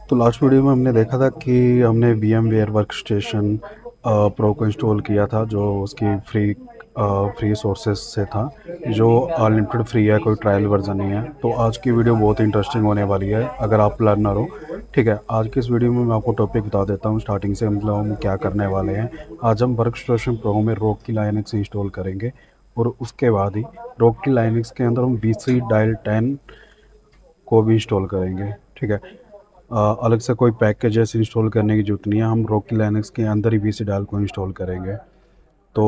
तो last video में हमने देखा था कि हमने VMware वर्कस्टेशन प्रो को इंस्टॉल किया था, जो उसकी फ्री सोर्सेस से था, जो अनलिमिटेड फ्री है, कोई ट्रायल वर्जन नहीं है। तो आज की वीडियो बहुत इंटरेस्टिंग होने वाली है अगर आप लर्नर हो। ठीक है, आज की इस वीडियो में मैं आपको टॉपिक बता देता हूँ स्टार्टिंग से, मतलब हम क्या करने वाले हैं। आज हम वर्कस्टेशन प्रो में रॉक की लाइनक्स इंस्टॉल करेंगे, और उसके बाद ही रॉक की लाइनक्स के अंदर हम BC डायल 10 को भी इंस्टॉल करेंगे। ठीक है, अलग से कोई पैकेजेस इंस्टॉल करने की ज़रूरत नहीं है, हम रॉकी लाइनक्स के अंदर ही VC डायल को इंस्टॉल करेंगे। तो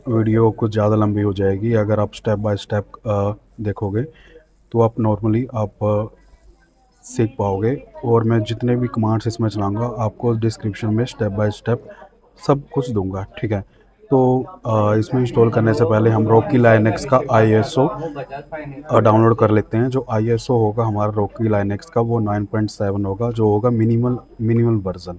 वीडियो कुछ ज़्यादा लंबी हो जाएगी अगर आप स्टेप बाय स्टेप देखोगे, तो आप नॉर्मली आप सीख पाओगे। और मैं जितने भी कमांड्स इसमें चलाऊँगा आपको डिस्क्रिप्शन में स्टेप बाय स्टेप सब कुछ दूंगा। ठीक है, तो इसमें इंस्टॉल करने से पहले हम रॉकी लाइनक्स का ISO डाउनलोड कर लेते हैं। जो ISO होगा हमारा रॉकी लाइनक्स का, वो 9.7 होगा, जो होगा मिनिमल वर्जन।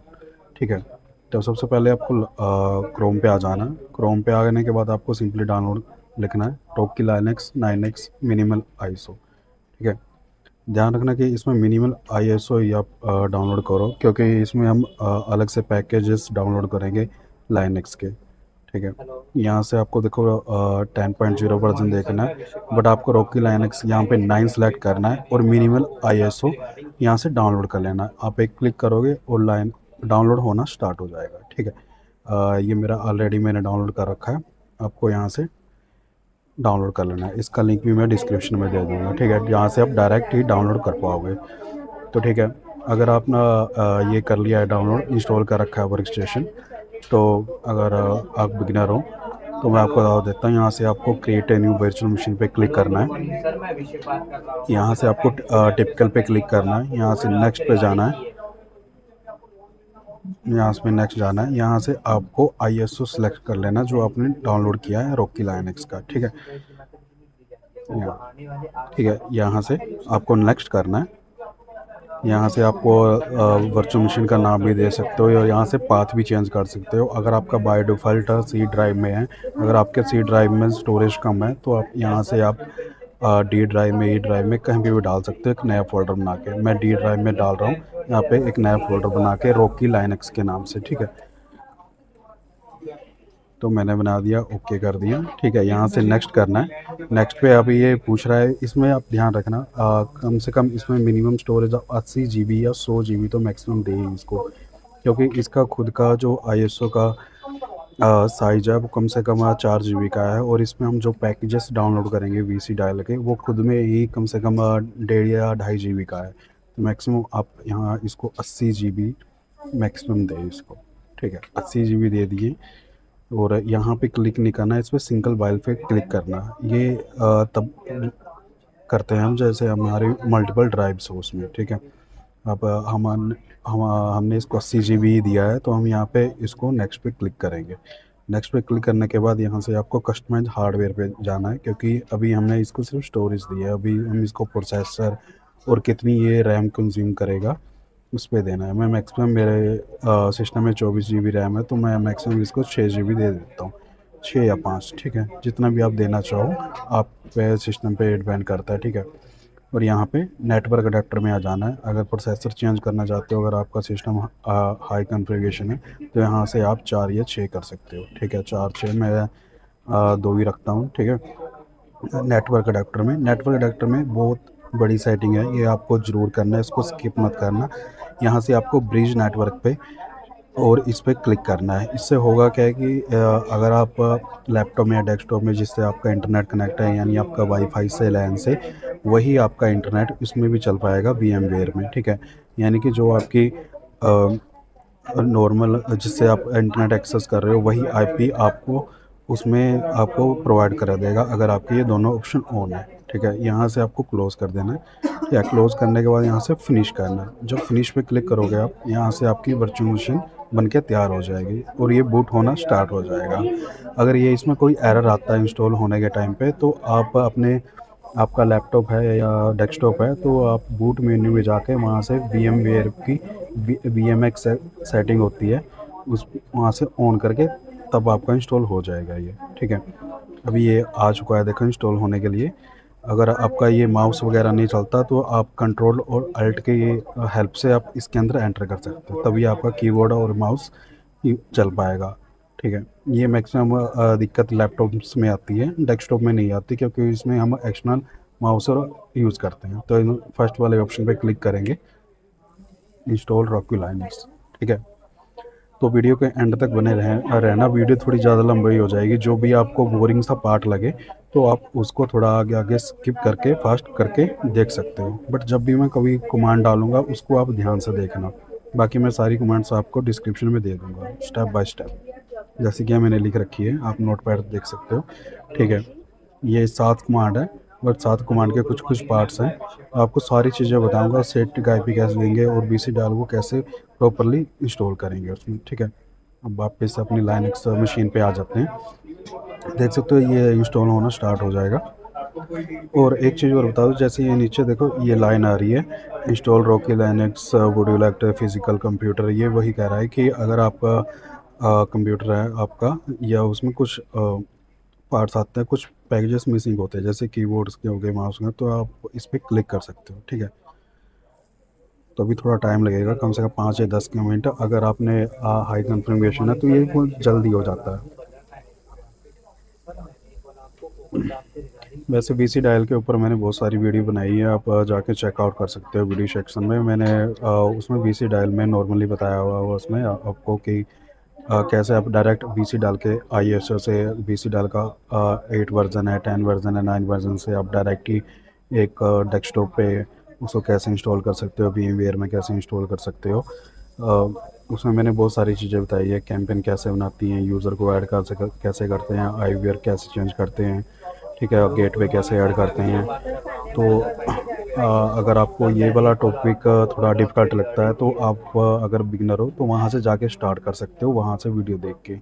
ठीक है, तो सबसे पहले आपको क्रोम पे आ जाना है। क्रोम पे आने के बाद आपको सिंपली डाउनलोड लिखना है, Rocky Linux 9x minimal ISO। ठीक है, ध्यान रखना कि इसमें मिनिमल ISO ही आप डाउनलोड करो, क्योंकि इसमें हम अलग से पैकेजेस डाउनलोड करेंगे लाइनक्स के। ठीक है, यहाँ से आपको देखो 10.0 वर्जन देखना है, बट आपको रॉकी लाइनक्स यहाँ पे 9 सेलेक्ट करना है और मिनिमल ISO यहाँ से डाउनलोड कर लेना है। आप एक क्लिक करोगे और लाइन डाउनलोड होना स्टार्ट हो जाएगा। ठीक है, ये मेरा ऑलरेडी मैंने डाउनलोड कर रखा है, आपको यहाँ से डाउनलोड कर लेना है। इसका लिंक भी मैं डिस्क्रिप्शन में दे दूँगा। ठीक है, यहाँ से आप डायरेक्ट ही डाउनलोड कर पाओगे। तो ठीक है, अगर आपने ये कर लिया है, डाउनलोड इंस्टॉल कर रखा है वर्क स्टेशन, तो अगर आप बिगिनर हो तो मैं आपको बता देता हूँ। यहाँ से आपको create a new virtual machine पे क्लिक करना है। यहाँ से आपको टिपिकल पे क्लिक करना है, यहाँ से नेक्स्ट पे जाना है, यहाँ से नेक्स्ट जाना है। यहाँ से आपको ISO सेलेक्ट कर लेना जो आपने डाउनलोड किया है रॉकी लाइनक्स का। ठीक है, ठीक है, यहाँ से आपको नेक्स्ट करना है। यहाँ से आपको वर्चुअल मशीन का नाम भी दे सकते हो, और यहाँ से पाथ भी चेंज कर सकते हो। अगर आपका बाय डिफ़ॉल्ट C ड्राइव में है, अगर आपके C ड्राइव में स्टोरेज कम है, तो आप यहाँ से आप D ड्राइव में, E ड्राइव में कहीं भी डाल सकते हो एक नया फ़ोल्डर बना के। मैं D ड्राइव में डाल रहा हूँ यहाँ पे एक नया फ़ोल्डर बना के रॉकी लाइनक्स के नाम से। ठीक है, तो मैंने बना दिया, ओके कर दिया। ठीक है, यहाँ से नेक्स्ट करना है। नेक्स्ट पे अभी ये पूछ रहा है, इसमें आप ध्यान रखना कम से कम इसमें मिनिमम स्टोरेज 80 GB या 100 GB तो मैक्सिमम दे ही इसको, क्योंकि इसका खुद का जो ISO का साइज है वो कम से कम 4 GB का है, और इसमें हम जो पैकेजेस डाउनलोड करेंगे VC डायल के, वो खुद में ही कम से कम 1.5 या 2.5 GB का है। तो मैक्सिमम आप यहाँ इसको 80 GB मैक्सिमम दें इसको। ठीक है, 80 GB दे दिए, और यहाँ पे क्लिक नहीं करना है, इस पर सिंगल वाइल पे क्लिक करना है। ये तब करते हैं हम जैसे हमारे मल्टीपल ड्राइव्स हो उसमें। ठीक है, अब हमने इसको 80 GB दिया है, तो हम यहाँ पे इसको नेक्स्ट पे क्लिक करेंगे। नेक्स्ट पे क्लिक करने के बाद यहाँ से आपको कस्टमाइज हार्डवेयर पे जाना है, क्योंकि अभी हमने इसको सिर्फ स्टोरेज दी है, अभी हम इसको प्रोसेसर और कितनी ये रैम कंज्यूम करेगा उस पे देना है। मैं मैक्सिमम मेरे सिस्टम में 24 GB रैम है, तो मैं मैक्सिमम इसको 6 GB दे देता हूँ, 6 या 5। ठीक है, जितना भी आप देना चाहो आप पे सिस्टम पे डिपेंड करता है। ठीक है, और यहाँ पे नेटवर्क अडेप्टर में आ जाना है। अगर प्रोसेसर चेंज करना चाहते हो, अगर आपका सिस्टम हाई कॉन्फ़िगरेशन है, तो यहाँ से आप 4 या 6 कर सकते हो। ठीक है, 4 6 मैं 2 ही रखता हूँ। ठीक है, नेटवर्क अडेप्टर में बहुत बड़ी सेटिंग है, ये आपको ज़रूर करना है, इसको स्किप मत करना। यहाँ से आपको ब्रिज नेटवर्क पे और इस पे क्लिक करना है। इससे होगा क्या है कि अगर आप लैपटॉप में या डेस्कटॉप में जिससे आपका इंटरनेट कनेक्ट है, यानी आपका वाईफाई से लैन से, वही आपका इंटरनेट इसमें भी चल पाएगा VMware में। ठीक है, यानी कि जो आपकी नॉर्मल जिससे आप इंटरनेट एक्सेस कर रहे हो, वही IP आपको उसमें आपको प्रोवाइड करा देगा, अगर आपके ये दोनों ऑप्शन ऑन है। ठीक है, यहाँ से आपको क्लोज़ कर देना है, या क्लोज़ करने के बाद यहाँ से फिनिश करना है। जब फिनिश पे क्लिक करोगे आप, यहाँ से आपकी वर्चुअल मशीन बन के तैयार हो जाएगी और ये बूट होना स्टार्ट हो जाएगा। अगर ये इसमें कोई एरर आता है इंस्टॉल होने के टाइम पे, तो आप अपने आपका लैपटॉप है या डेस्कटॉप है, तो आप बूट मेन्यू में जाके वहाँ से VMware की VMX सेटिंग होती है, उस वहाँ से ऑन करके तब आपका इंस्टॉल हो जाएगा ये। ठीक है, अभी ये आ चुका है, देखो इंस्टॉल होने के लिए। अगर आपका ये माउस वगैरह नहीं चलता तो आप कंट्रोल और अल्ट के हेल्प से आप इसके अंदर एंटर कर सकते हो, तभी आपका कीबोर्ड और माउस चल पाएगा। ठीक है, ये मैक्सिमम दिक्कत लैपटॉप्स में आती है, डेस्कटॉप में नहीं आती, क्योंकि इसमें हम एक्सटर्नल माउस और यूज़ करते हैं। तो फर्स्ट वाले ऑप्शन पे क्लिक करेंगे, इंस्टॉल रॉक्यू लाइनक्स। ठीक है, तो वीडियो के एंड तक बने रहना। वीडियो थोड़ी ज़्यादा लंबी हो जाएगी, जो भी आपको बोरिंग सा पार्ट लगे तो आप उसको थोड़ा आगे आगे स्किप करके फास्ट करके देख सकते हो। बट जब भी मैं कभी कमांड डालूंगा उसको आप ध्यान से देखना। बाकी मैं सारी कमांड्स आपको डिस्क्रिप्शन में दे दूंगा स्टेप बाय स्टेप, जैसे कि मैंने लिख रखी है, आप नोट पैड देख सकते हो। ठीक है, ये 7 कमांड है, बट 7 कमांड के कुछ कुछ पार्ट्स हैं। आपको सारी चीज़ें बताऊंगा, सेट का आईपी कैसे लेंगे और बीसी डाल को कैसे प्रॉपरली इंस्टॉल करेंगे उसमें। ठीक है, अब वापस अपनी लाइनक्स मशीन पे आ जाते हैं। देख सकते हो ये इंस्टॉल होना स्टार्ट हो जाएगा। और एक चीज़ और बता दूँ, जैसे ये नीचे देखो ये लाइन आ रही है, install Rocky Linux would you like to physical computer. ये वही कह रहा है कि अगर आपका कंप्यूटर है आपका, या उसमें कुछ पार्ट्स आते हैं, कुछ पैकेजेस मिसिंग होते हैं, जैसे कीबोर्ड्स के हो गए, माउस के, तो आप इस पर क्लिक कर सकते हो। ठीक है, तो अभी थोड़ा टाइम लगेगा, कम से कम 5 या 10 मिनट। अगर आपने हाई कन्फर्मेशन है तो ये बहुत जल्दी हो जाता है। वैसे वीसी डायल के ऊपर मैंने बहुत सारी वीडियो बनाई है, आप जाके चेकआउट कर सकते हो वीडियो सेक्शन में। मैंने उसमें वीसी डायल में नॉर्मली बताया हुआ है उसमें आपको कि कैसे आप डायरेक्ट वीसी डाल के आईएसओ से, वीसी डाल का 8 वर्जन है, 10 वर्जन है, 9 वर्जन से आप डायरेक्ट ही एक डेस्कटॉप पे उसको कैसे इंस्टॉल कर सकते हो, VMware में कैसे इंस्टॉल कर सकते हो। उसमें मैंने बहुत सारी चीज़ें बताई है, कैंपेन कैसे बनाती हैं, यूज़र को ऐड कैसे करते हैं, आईवीआर कैसे चेंज करते हैं। ठीक है, गेटवे कैसे ऐड करते हैं। तो अगर आपको ये वाला टॉपिक थोड़ा डिफ़िकल्ट लगता है तो आप अगर बिगिनर हो तो वहाँ से जाके स्टार्ट कर सकते हो, वहाँ से वीडियो देख के।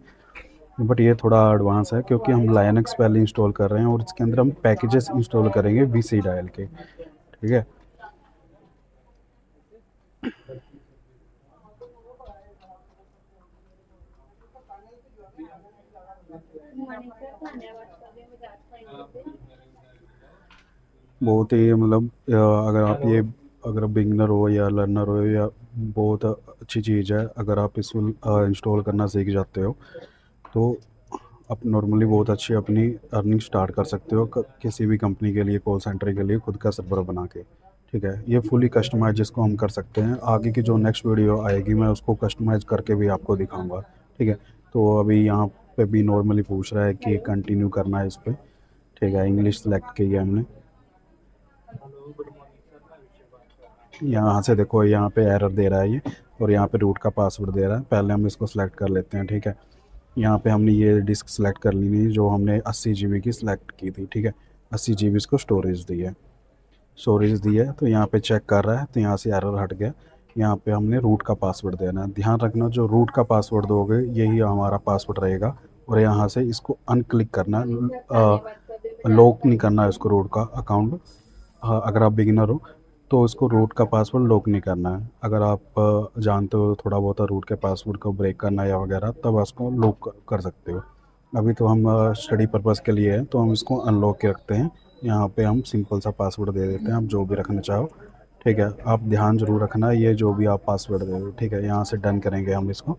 बट ये थोड़ा एडवांस है, क्योंकि हम लाइनक्स पहले इंस्टॉल कर रहे हैं और इसके अंदर हम पैकेजेस इंस्टॉल करेंगे वीसी डायल के। ठीक है, बहुत ही मतलब अगर आप ये, अगर बिगिनर हो या लर्नर हो, या बहुत अच्छी चीज़ है अगर आप इसको इंस्टॉल करना सीख जाते हो तो आप नॉर्मली बहुत अच्छी अपनी अर्निंग स्टार्ट कर सकते हो, किसी भी कंपनी के लिए, कॉल सेंटर के लिए खुद का सर्वर बना के। ठीक है, ये फुली कस्टमाइज जिसको हम कर सकते हैं। आगे की जो नेक्स्ट वीडियो आएगी मैं उसको कस्टमाइज करके भी आपको दिखाऊंगा। ठीक है, तो अभी यहाँ पे भी नॉर्मली पूछ रहा है कि कंटिन्यू करना है इस पर। ठीक है, इंग्लिश सेलेक्ट की है हमने। यहाँ से देखो, यहाँ पे एरर दे रहा है ये, और यहाँ पे रूट का पासवर्ड दे रहा है। पहले हम इसको सेलेक्ट कर लेते हैं। ठीक है, यहाँ पे हमने ये डिस्क सेलेक्ट कर ली थी जो हमने 80 GB की सिलेक्ट की थी। ठीक है, 80 GB इसको स्टोरेज दी है, स्टोरेज दी है। तो यहाँ पे चेक कर रहा है, तो यहाँ से एरर हट गया। यहाँ पे हमने रूट का पासवर्ड देना है। ध्यान रखना, जो रूट का पासवर्ड दोगे यही हमारा पासवर्ड रहेगा। और यहाँ से इसको अनक्लिक करना, लॉक नहीं करना है इसको, रूट का अकाउंट। हाँ, अगर आप बिगिनर हो तो इसको रूट का पासवर्ड लॉक नहीं करना है। अगर आप जानते हो थोड़ा बहुत रूट के पासवर्ड को ब्रेक करना या वगैरह, तब उसको लॉक कर सकते हो। अभी तो हम स्टडी पर्पज़ के लिए है तो हम इसको अनलॉक के रखते हैं। यहाँ पे हम सिंपल सा पासवर्ड दे देते हैं, आप जो भी रखना चाहो। ठीक है, आप ध्यान ज़रूर रखना ये जो भी आप पासवर्ड दे दो। ठीक है, यहाँ से डन करेंगे हम इसको।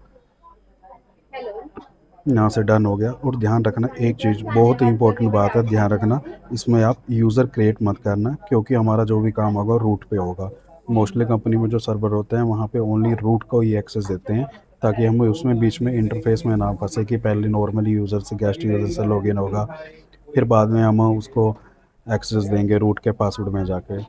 यहाँ से डन हो गया। और ध्यान रखना एक चीज़, बहुत ही इंपॉर्टेंट बात है, ध्यान रखना, इसमें आप यूज़र क्रिएट मत करना, क्योंकि हमारा जो भी काम होगा रूट पे होगा। मोस्टली कंपनी में जो सर्वर होते हैं वहाँ पे ओनली रूट को ही एक्सेस देते हैं, ताकि हम उसमें बीच में इंटरफेस में ना फंसे कि पहले नॉर्मली यूज़र से, गेस्ट यूज़र से लॉगिन होगा, फिर बाद में हम उसको एक्सेस देंगे रूट के पासवर्ड में जाके।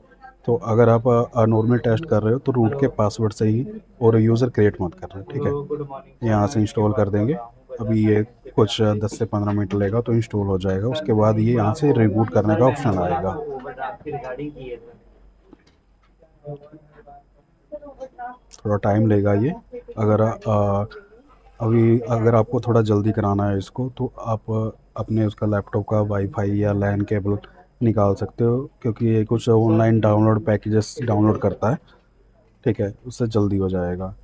तो अगर आप नॉर्मल टेस्ट कर रहे हो तो रूट के पासवर्ड से ही, और यूज़र क्रिएट मत कर रहे। ठीक है, यहाँ से इंस्टॉल कर देंगे। अभी ये कुछ 10 से 15 मिनट लेगा तो इंस्टॉल हो जाएगा। उसके बाद ये यहाँ से रिबूट करने का ऑप्शन आएगा। थोड़ा टाइम लेगा ये। अगर अभी अगर आपको थोड़ा जल्दी कराना है इसको तो आप अपने उसका लैपटॉप का वाईफाई या लैन केबल निकाल सकते हो, क्योंकि ये कुछ ऑनलाइन डाउनलोड पैकेजेस डाउनलोड करता है। ठीक है, उससे जल्दी हो जाएगा।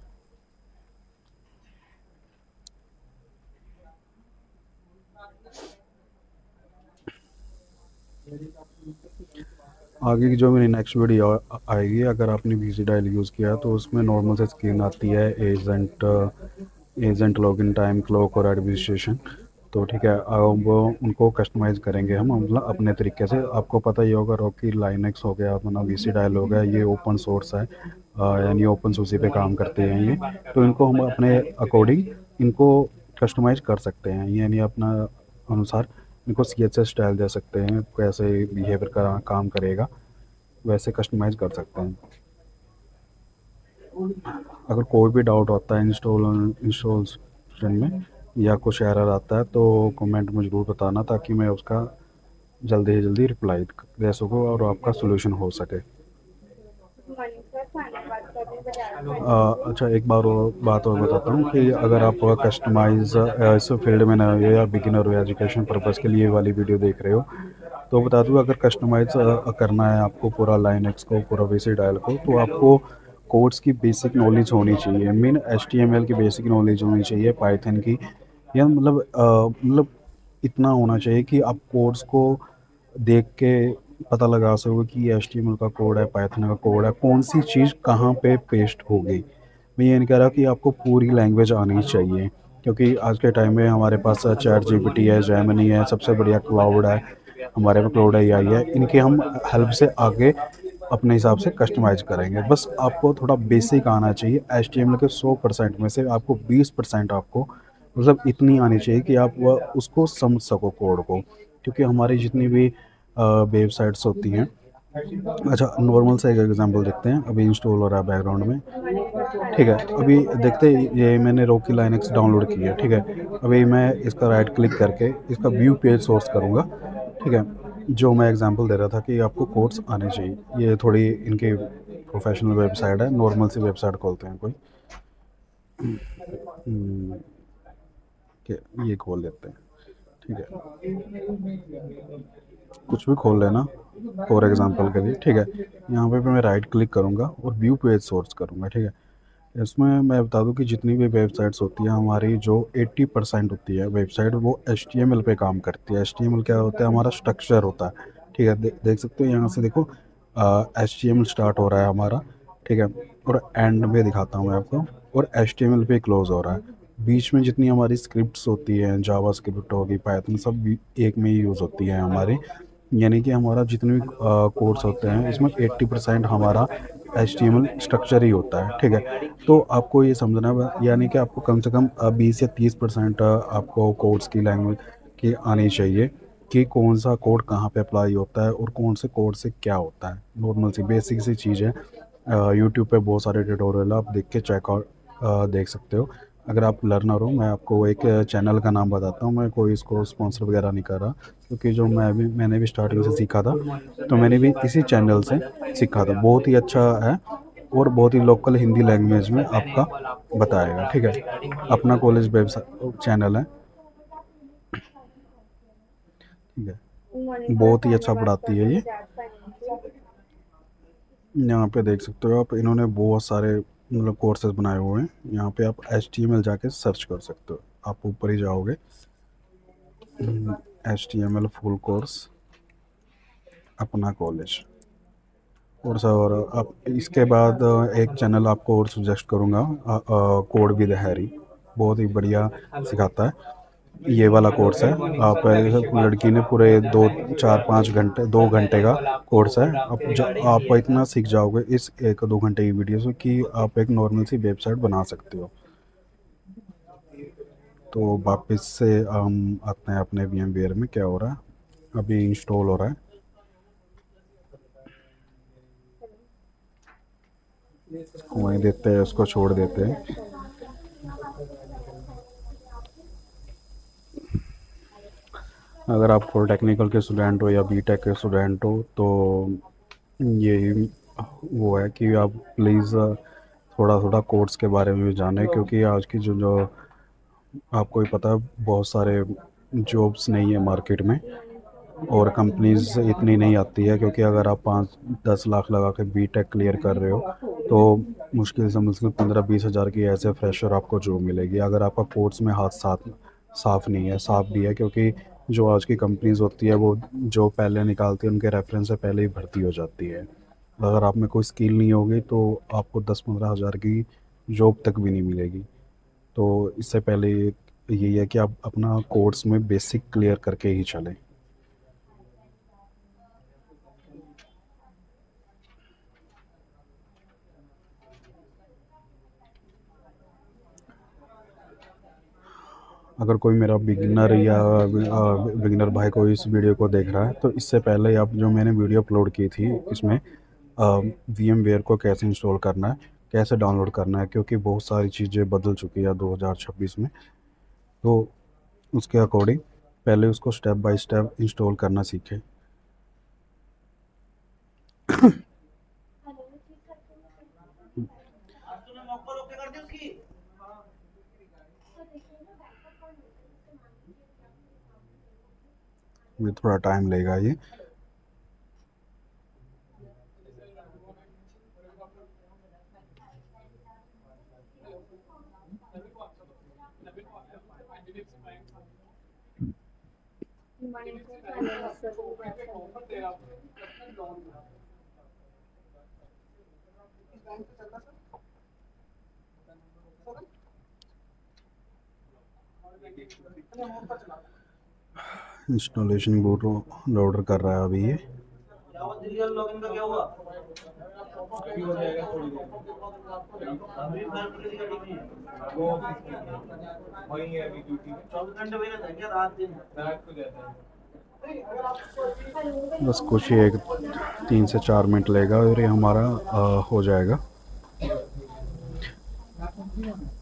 आगे की जो मेरी नेक्स्ट वीडियो आएगी, अगर आपने वीसी डायल यूज़ किया तो उसमें नॉर्मल से स्क्रीन आती है agent, agent login time clock और एडमिनिस्ट्रेशन। तो ठीक है, अब वो उनको कस्टमाइज़ करेंगे हम मतलब अपने तरीके से। आपको पता ही होगा रॉकी लाइनक्स हो गया, अपना वीसी डायल हो गया, ये ओपन सोर्स है, यानी ओपन सोर्स पे काम करते हैं ये। तो इनको हम अपने अकॉर्डिंग इनको कस्टमाइज़ कर सकते हैं, यानी अपना अनुसार इनको CSS स्टाइल दे सकते हैं, कैसे बिहेवियर का काम करेगा वैसे कस्टमाइज़ कर सकते हैं। अगर कोई भी डाउट होता है इंस्टॉलेशन में या कुछ एरर आता है तो कमेंट में ज़रूर बताना, ताकि मैं उसका जल्दी से जल्दी रिप्लाई दे सकूँ और आपका सोल्यूशन हो सके। अच्छा, एक बार और बात और बताता हूँ कि अगर आप कस्टमाइज़ इस फील्ड में नए हो या बिगिनर हो, एजुकेशन पर्पज़ के लिए वाली वीडियो देख रहे हो, तो बता दूँ अगर कस्टमाइज़ करना है आपको पूरा लाइनक्स को, पूरा वीसी डायल को, तो आपको कोड्स की बेसिक नॉलेज होनी चाहिए। मीन HTML की बेसिक नॉलेज होनी चाहिए, पाइथन की, या मतलब इतना होना चाहिए कि आप कोड्स को देख के पता लगा सको कि ये HTML का कोड है, पाइथन का कोड है, कौन सी चीज़ कहाँ पे पेस्ट हो गई। मैं ये नहीं कह रहा कि आपको पूरी लैंग्वेज आनी चाहिए, क्योंकि आज के टाइम में हमारे पास चैट जीपीटी है, जेमिनी है, सबसे बढ़िया क्लाउड है, हमारे में क्लाउड AI है, इनके हम हेल्प से आगे अपने हिसाब से कस्टमाइज़ करेंगे। बस आपको थोड़ा बेसिक आना चाहिए। HTML के 100% में से आपको 20% आपको मतलब इतनी आनी चाहिए कि आप वह उसको समझ सको कोड को, क्योंकि हमारी जितनी भी वेबसाइट्स होती हैं। अच्छा, नॉर्मल सा एक एग्जांपल देखते हैं, अभी इंस्टॉल हो रहा है बैकग्राउंड में। ठीक है, अभी देखते हैं, ये मैंने रॉकी लाइनक्स डाउनलोड की है। ठीक है, अभी मैं इसका राइट क्लिक करके इसका व्यू पेज सोर्स करूँगा। ठीक है, जो मैं एग्जांपल दे रहा था कि आपको कोड्स आने चाहिए, ये थोड़ी इनकी प्रोफेशनल वेबसाइट है, नॉर्मल सी वेबसाइट खोलते हैं कोई। हम्म, ये खोल लेते हैं। ठीक है, कुछ भी खोल लेना फॉर एग्जांपल के लिए। ठीक है, यहाँ पे मैं राइट क्लिक करूँगा और व्यू पेज सोर्स करूँगा। ठीक है, इसमें मैं बता दूं कि जितनी भी वेबसाइट्स होती हैं हमारी, जो 80% होती है वेबसाइट, वो HTML पे काम करती है। HTML क्या होता है? हमारा स्ट्रक्चर होता है। ठीक है, देख सकते हो यहाँ से, देखो HTML स्टार्ट हो रहा है हमारा। ठीक है, और एंड में दिखाता हूँ मैं आपको, और HTML पे क्लोज हो रहा है। बीच में जितनी हमारी स्क्रिप्ट्स होती हैं, जावा स्क्रिप्ट होगी, पाइथन, सब एक में ही यूज़ होती है हमारी। यानी कि हमारा जितने भी कोर्स होते हैं इसमें 80% हमारा HTML स्ट्रक्चर ही होता है। ठीक है, तो आपको ये समझना यानी कि आपको कम से कम 20 या 30% आपको कोड्स की लैंग्वेज की आनी चाहिए, कि कौन सा कोड कहाँ पे अप्लाई होता है और कौन से कोड से क्या होता है। नॉर्मल सी बेसिक सी चीज़ है। यूट्यूब पे बहुत सारे ट्यूटोरियल आप देख के चेकआउट देख सकते हो। अगर आप लर्नर हो, मैं आपको एक चैनल का नाम बताता हूँ, मैं कोई इसको स्पॉन्सर वगैरह नहीं कर रहा, क्योंकि जो मैंने भी स्टार्टिंग से सीखा था, तो मैंने भी इसी चैनल से सीखा था। बहुत ही अच्छा है और बहुत ही लोकल हिंदी लैंग्वेज में आपका बताएगा। ठीक है, अपना कॉलेज वेबसाइट चैनल है। ठीक है, बहुत ही अच्छा पढ़ाती है ये। यहाँ पे देख सकते हो आप, इन्होंने बहुत सारे मतलब कोर्सेज बनाए हुए हैं। यहाँ पे आप HTML जाके सर्च कर सकते हो, आप ऊपर ही जाओगे, HTML फुल कोर्स अपना कॉलेज। और सर, और अब इसके बाद एक चैनल आपको और सजेस्ट करूँगा, कोड विद हैरी, बहुत ही बढ़िया सिखाता है। ये वाला कोर्स है। आप लड़की ने पूरे 2 4 5 घंटे 2 घंटे का कोर्स है। आप इतना सीख जाओगे इस 1 2 घंटे की वीडियो से कि आप एक नॉर्मल सी वेबसाइट बना सकते हो। तो वापस से हम आते हैं अपने VMware में, क्या हो रहा है, अभी इंस्टॉल हो रहा है। वहीं देते हैं, उसको छोड़ देते हैं। अगर आप पॉलिटेक्निकल के स्टूडेंट हो या BTech के स्टूडेंट हो, तो ये वो है कि आप प्लीज़ थोड़ा थोड़ा कोर्स के बारे में भी जानें, क्योंकि आज की जो जो आपको ही पता है, बहुत सारे जॉब्स नहीं है मार्केट में, और कंपनीज इतनी नहीं आती है, क्योंकि अगर आप 5 10 लाख लगा के BTech क्लियर कर रहे हो, तो मुश्किल 15 20 हज़ार की ऐसे फ्रेशर आपको जॉब मिलेगी। अगर आपका कोर्स में हाथ साथ साफ नहीं है, साफ भी है, क्योंकि जो आज की कंपनीज़ होती है वो जो पहले निकालती है उनके रेफरेंस से पहले ही भर्ती हो जाती है। अगर आप में कोई स्किल नहीं होगी तो आपको 10-15 हज़ार की जॉब तक भी नहीं मिलेगी। तो इससे पहले यही है कि आप अपना कोर्स में बेसिक क्लियर करके ही चलें। अगर कोई मेरा बिगिनर या बिगिनर भाई कोई इस वीडियो को देख रहा है तो इससे पहले आप जो मैंने वीडियो अपलोड की थी इसमें वी एम वेयर को कैसे इंस्टॉल करना है, कैसे डाउनलोड करना है, क्योंकि बहुत सारी चीज़ें बदल चुकी है 2026 में। तो उसके अकॉर्डिंग पहले उसको स्टेप बाय स्टेप इंस्टॉल करना सीखें। ये थोड़ा टाइम लेगा ये। इंस्टॉलेशन बूट लोडर कर रहा है अभी ये। बस कुछ ही एक 3 से 4 मिनट लेगा और ये हमारा हो जाएगा।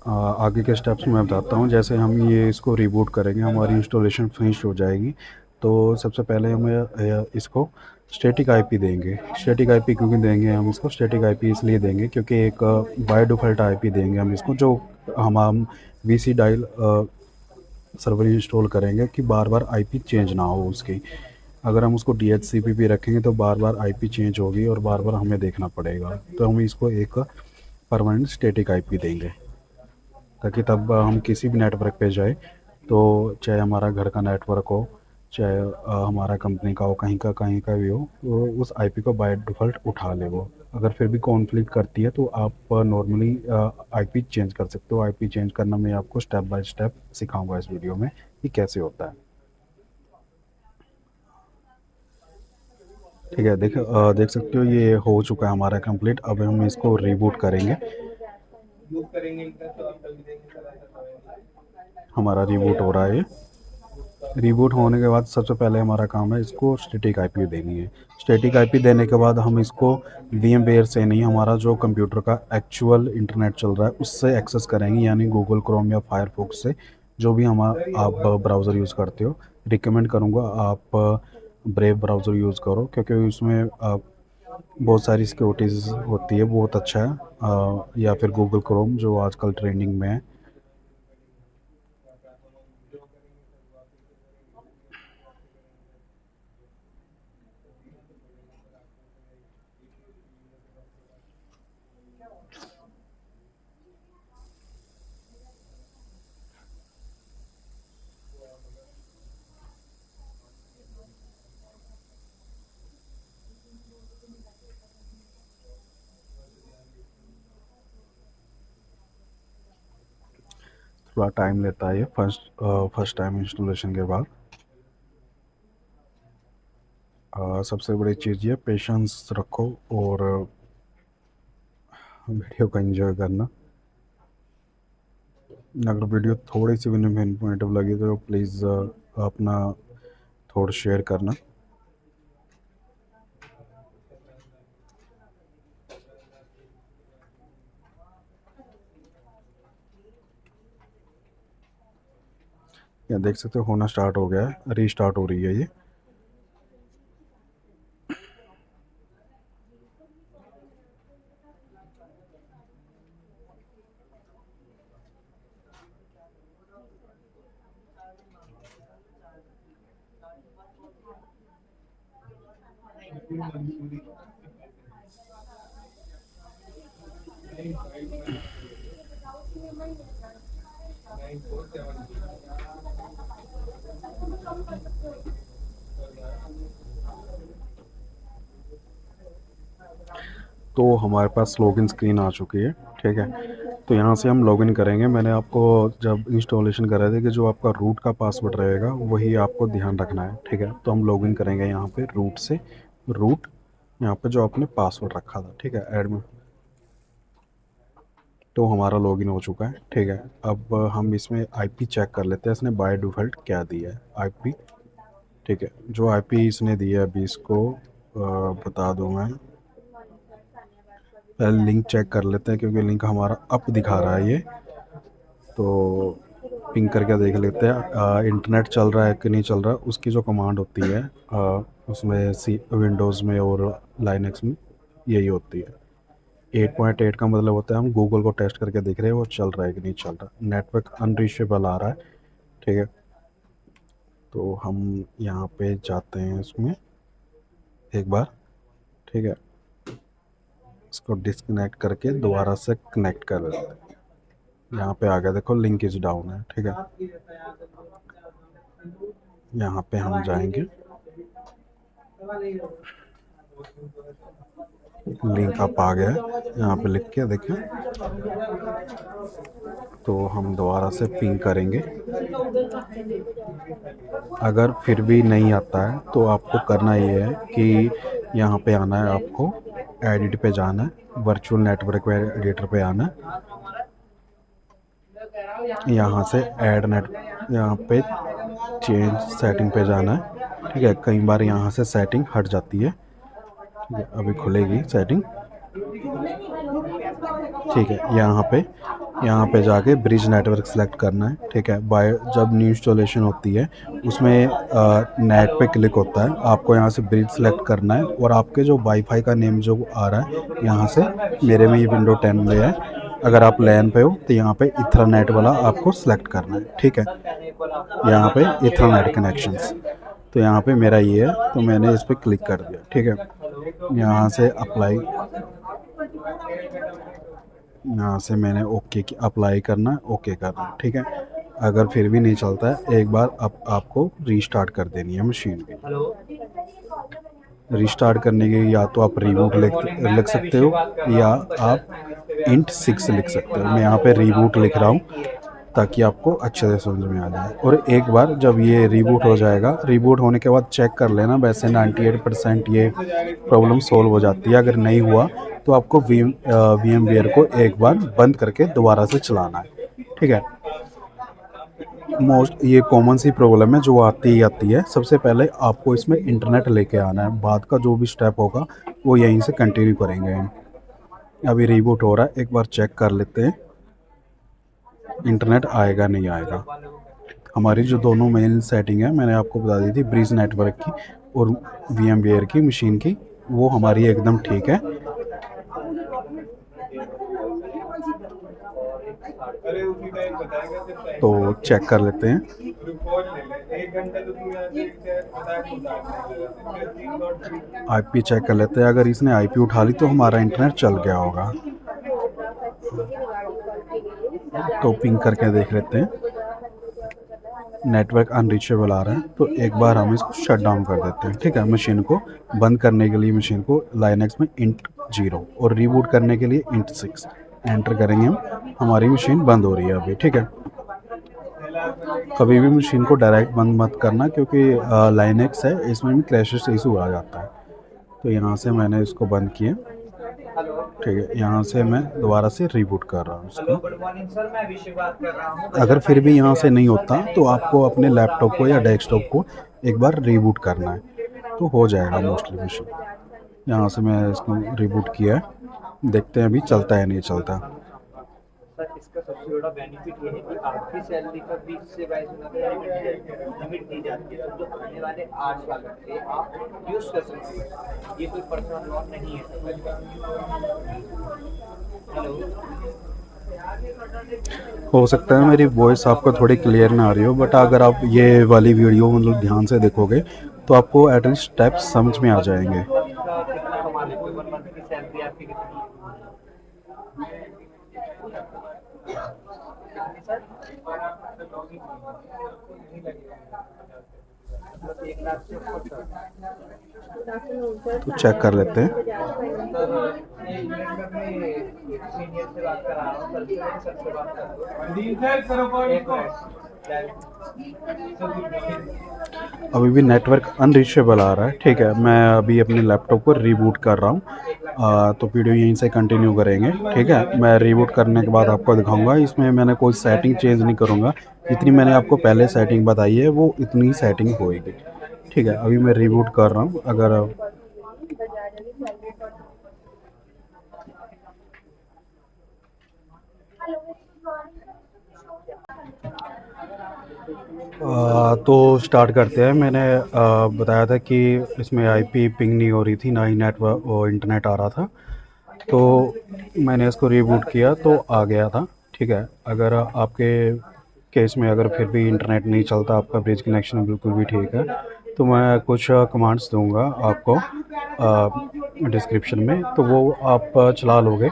आगे के स्टेप्स मैं बताता हूँ। जैसे हम ये इसको रिबूट करेंगे हमारी इंस्टॉलेशन फिनिश हो जाएगी। तो सबसे पहले हमें इसको स्टैटिक आईपी देंगे। स्टैटिक आईपी क्योंकि देंगे हम इसको, स्टैटिक आईपी इसलिए देंगे क्योंकि एक बाय डिफ़ॉल्ट आईपी देंगे हम इसको, जो हम वीसी डायल सर्वर इंस्टॉल करेंगे कि बार बार आईपी चेंज ना हो उसकी। अगर हम उसको डीएचसीपी पे रखेंगे तो बार बार आईपी चेंज होगी और बार बार हमें देखना पड़ेगा। तो हम इसको एक परमानेंट स्टैटिक आईपी देंगे ताकि तब हम किसी भी नेटवर्क पे जाए तो चाहे हमारा घर का नेटवर्क हो, चाहे हमारा कंपनी का हो, कहीं का भी हो, वो उस आईपी को बाय डिफ़ॉल्ट उठा ले वो। अगर फिर भी कॉन्फ्लिक्ट करती है तो आप नॉर्मली आईपी चेंज कर सकते हो। आईपी चेंज करना मैं आपको स्टेप बाय स्टेप सिखाऊंगा इस वीडियो में कि कैसे होता है। ठीक है, देख सकते हो ये हो चुका है हमारा कंप्लीट। अब हम इसको रीबूट करेंगे। हमारा रीबूट हो रहा है ये। रिबूट होने के बाद सबसे पहले हमारा काम है इसको स्टैटिक आईपी देनी है। स्टैटिक आईपी देने के बाद हम इसको वीएमवेयर से नहीं, हमारा जो कंप्यूटर का एक्चुअल इंटरनेट चल रहा है उससे एक्सेस करेंगे, यानी गूगल क्रोम या फायरफॉक्स से। जो भी हम आप ब्राउज़र यूज़ करते हो, रिकमेंड करूँगा आप ब्रेव ब्राउज़र यूज़ करो क्योंकि उसमें बहुत सारी सिक्योरिटीज़ होती है, बहुत अच्छा है। या फिर गूगल क्रोम जो आजकल ट्रेंडिंग में है। थोड़ा टाइम लेता है ये फर्स्ट टाइम इंस्टॉलेशन के बाद। सबसे बड़ी चीज़ ये पेशेंस रखो और वीडियो को एंजॉय करना। अगर वीडियो थोड़ी सी भी इन्फॉर्मेटिव लगी तो प्लीज़ अपना थोड़ा शेयर करना। या देख सकते हो होना स्टार्ट हो गया है, रीस्टार्ट हो रही है ये। तो हमारे पास लॉगिन स्क्रीन आ चुकी है। ठीक है, तो यहाँ से हम लॉगिन करेंगे। मैंने आपको जब इंस्टॉलेशन करा था कि जो आपका रूट का पासवर्ड रहेगा वही आपको ध्यान रखना है। ठीक है, तो हम लॉगिन करेंगे यहाँ पे रूट से, रूट यहाँ पे जो आपने पासवर्ड रखा था। ठीक है, ऐड में तो हमारा लॉगिन हो चुका है। ठीक है, अब हम इसमें आईपी चेक कर लेते हैं इसने बाय डिफ़ॉल्ट क्या दिया है आईपी। ठीक है, जो आईपी इसने दिया है अभी इसको बता दूं मैं। पहले लिंक चेक कर लेते हैं क्योंकि लिंक हमारा अप दिखा रहा है ये, तो पिंग करके देख लेते हैं इंटरनेट चल रहा है कि नहीं चल रहा। उसकी जो कमांड होती है उसमें सी विंडोज़ में और लाइनक्स में यही होती है। 8.8 का मतलब होता है हम गूगल को टेस्ट करके देख रहे हैं वो चल रहा है कि नहीं चल रहा। नेटवर्क अनरीचेबल आ रहा है। ठीक है, तो हम यहाँ पे जाते हैं इसमें एक बार। ठीक है, इसको डिस्कनेक्ट करके दोबारा से कनेक्ट कर लेते हैं। यहाँ पे आ गया देखो लिंक इज डाउन है। ठीक है, यहाँ पे हम जाएंगे, लिंक अप आ गया है यहाँ पे लिख के देखें। तो हम दोबारा से पिंग करेंगे। अगर फिर भी नहीं आता है तो आपको करना ये है कि यहाँ पे आना है, आपको एडिट पे जाना है, वर्चुअल नेटवर्क एडिटर पे आना है। यहाँ से ऐड नेट, यहाँ पे चेंज सेटिंग पे जाना है। ठीक है, कई बार यहाँ से सेटिंग हट जाती है। ठीक है, अभी खुलेगी सेटिंग। ठीक है, यहाँ पे जाके ब्रिज नेटवर्क सेलेक्ट करना है। ठीक है, बाय जब न्यू इंस्टॉलेशन होती है उसमें नेट पे क्लिक होता है, आपको यहाँ से ब्रिज सेलेक्ट करना है और आपके जो वाईफाई का नेम जो आ रहा है यहाँ से, मेरे में ये विंडो 10 में है। अगर आप लैन पे हो तो यहाँ पे इथरनेट वाला आपको सेलेक्ट करना है। ठीक है, यहाँ पे इथरनेट कनेक्शंस, तो यहाँ पे मेरा ये है तो मैंने इस पर क्लिक कर दिया। ठीक है, यहाँ से अप्लाई, यहाँ से मैंने ओके की अप्लाई करना है, ओके करना है। ठीक है, अगर फिर भी नहीं चलता है एक बार अब आपको रीस्टार्ट कर देनी है मशीन की। रीस्टार्ट करने के या तो आप रीबूट लिख सकते हो या आप इंट 6 लिख सकते हो। मैं यहाँ पे रीबूट लिख रहा हूँ ताकि आपको अच्छे से समझ में आ जाए। और एक बार जब ये रीबूट हो जाएगा, रीबूट होने के बाद चेक कर लेना, वैसे 98% ये प्रॉब्लम सॉल्व हो जाती है। अगर नहीं हुआ तो आपको VMware को एक बार बंद करके दोबारा से चलाना है। ठीक है, मोस्ट ये कॉमन सी प्रॉब्लम है जो आती ही आती है। सबसे पहले आपको इसमें इंटरनेट लेके आना है, बाद का जो भी स्टेप होगा वो यहीं से कंटिन्यू करेंगे हम। अभी रीबूट हो रहा है, एक बार चेक कर लेते हैं इंटरनेट आएगा नहीं आएगा। हमारी जो दोनों मेन सेटिंग है मैंने आपको बता दी थी, ब्रीज नेटवर्क की और VMware की मशीन की, वो हमारी एकदम ठीक है। तो चेक कर लेते हैं। आईपी चेक कर लेते हैं, अगर इसने आईपी उठा ली तो हमारा इंटरनेट चल गया होगा। तो पिंग करके देख लेते हैं, नेटवर्क अनरीचेबल आ रहा है तो एक बार हम इसको शट डाउन कर देते हैं। ठीक है, मशीन को बंद करने के लिए मशीन को लाइनक्स में int 0 और रीबूट करने के लिए int 6 एंटर करेंगे हम। हमारी मशीन बंद हो रही है अभी। ठीक है, कभी भी मशीन को डायरेक्ट बंद मत करना क्योंकि लाइनक्स है, इसमें भी क्रैशेस इशू आ जाता है। तो यहाँ से मैंने इसको बंद किया। ठीक है, यहाँ से मैं दोबारा से रीबूट कर रहा हूँ इसको। अगर फिर भी यहाँ से नहीं होता तो आपको अपने लैपटॉप को या डेस्कटॉप को एक बार रीबूट करना है तो हो जाएगा मोस्टली मशीन। यहाँ से मैं इसको रीबूट किया है, देखते हैं अभी चलता है नहीं चलता। सर इसका सबसे बड़ा बेनिफिट ये है कि आपकी सैलरी का 20 से 22 लिमिट दी जाती है, तो जो आने वाले 8 साल से आप यूज कर सकते हैं, ये कोई पर्सनल लॉन नहीं है। हेलो, हो सकता है मेरी वॉइस आपको थोड़ी क्लियर ना आ रही हो, बट अगर आप ये वाली वीडियो मतलब ध्यान से देखोगे तो आपको एटलीस्ट स्टेप्स समझ में आ जाएंगे। 1 मंथ का कितना कमा लेते हो, 1 मंथ की सैलरी आपकी कितनी है सर? मतलब 1 लाख से ऊपर सर। तो चेक कर लेते हैं। सर एक मिनट में अपने सीनियर से बात करा रहा हूँ, सर से बात कर रहा हूँ। एक मिनट। अभी भी नेटवर्क अनरीचेबल आ रहा है, ठीक है। मैं अभी अपने लैपटॉप को रीबूट कर रहा हूँ, तो वीडियो यहीं से कंटिन्यू करेंगे, ठीक है। मैं रीबूट करने के बाद आपको दिखाऊंगा। इसमें मैंने कोई सेटिंग चेंज नहीं करूँगा, जितनी मैंने आपको पहले सेटिंग बताई है वो इतनी सेटिंग होएगी, ठीक है। अभी मैं रीबूट कर रहा हूँ। अगर तो स्टार्ट करते हैं। मैंने बताया था कि इसमें आईपी पिंग नहीं हो रही थी, ना ही नेटवर्क इंटरनेट आ रहा था। तो मैंने इसको रीबूट किया तो आ गया था, ठीक है। अगर आपके केस में अगर फिर भी इंटरनेट नहीं चलता, आपका ब्रिज कनेक्शन बिल्कुल भी ठीक है, तो मैं कुछ कमांड्स दूंगा आपको डिस्क्रिप्शन में, तो वो आप चला लोगे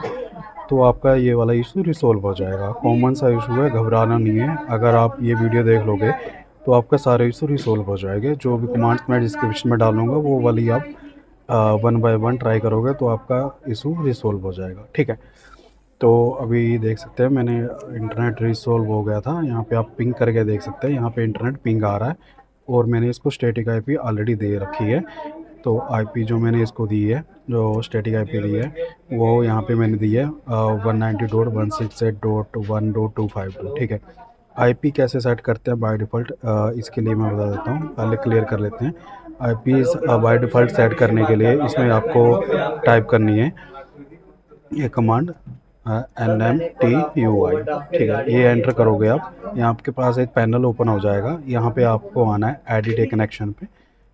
तो आपका ये वाला इशू रिसोल्व हो जाएगा। कॉमन सा इशू है, घबराना नहीं है। अगर आप ये वीडियो देख लोगे तो आपका सारे इशू रिसोल्व हो जाएंगे। जो भी कमांड्स मैं डिस्क्रिप्शन में डालूंगा वो वाली आप वन बाय वन ट्राई करोगे तो आपका इशू रिसोल्व हो जाएगा, ठीक है। तो अभी देख सकते हैं मैंने इंटरनेट रिसोल्व हो गया था। यहाँ पे आप पिंग करके देख सकते हैं, यहाँ पे इंटरनेट पिंग आ रहा है और मैंने इसको स्टैटिक आईपी ऑलरेडी दे रखी है। तो आईपी जो मैंने इसको दी है, जो स्टैटिक आईपी दी है, वो यहाँ पे मैंने दी है 192.168.1.252, ठीक है। आईपी कैसे सेट करते हैं बाय डिफ़ॉल्ट, इसके लिए मैं बता देता हूँ, पहले क्लियर कर लेते हैं। आईपी बाय डिफ़ॉल्ट सेट करने के लिए इसमें आपको टाइप करनी है ये कमांड NMTUI, ठीक है। ये एंटर करोगे आप, यहाँ आपके पास एक पैनल ओपन हो जाएगा। यहाँ पे आपको आना है एडिट ए कनेक्शन पे।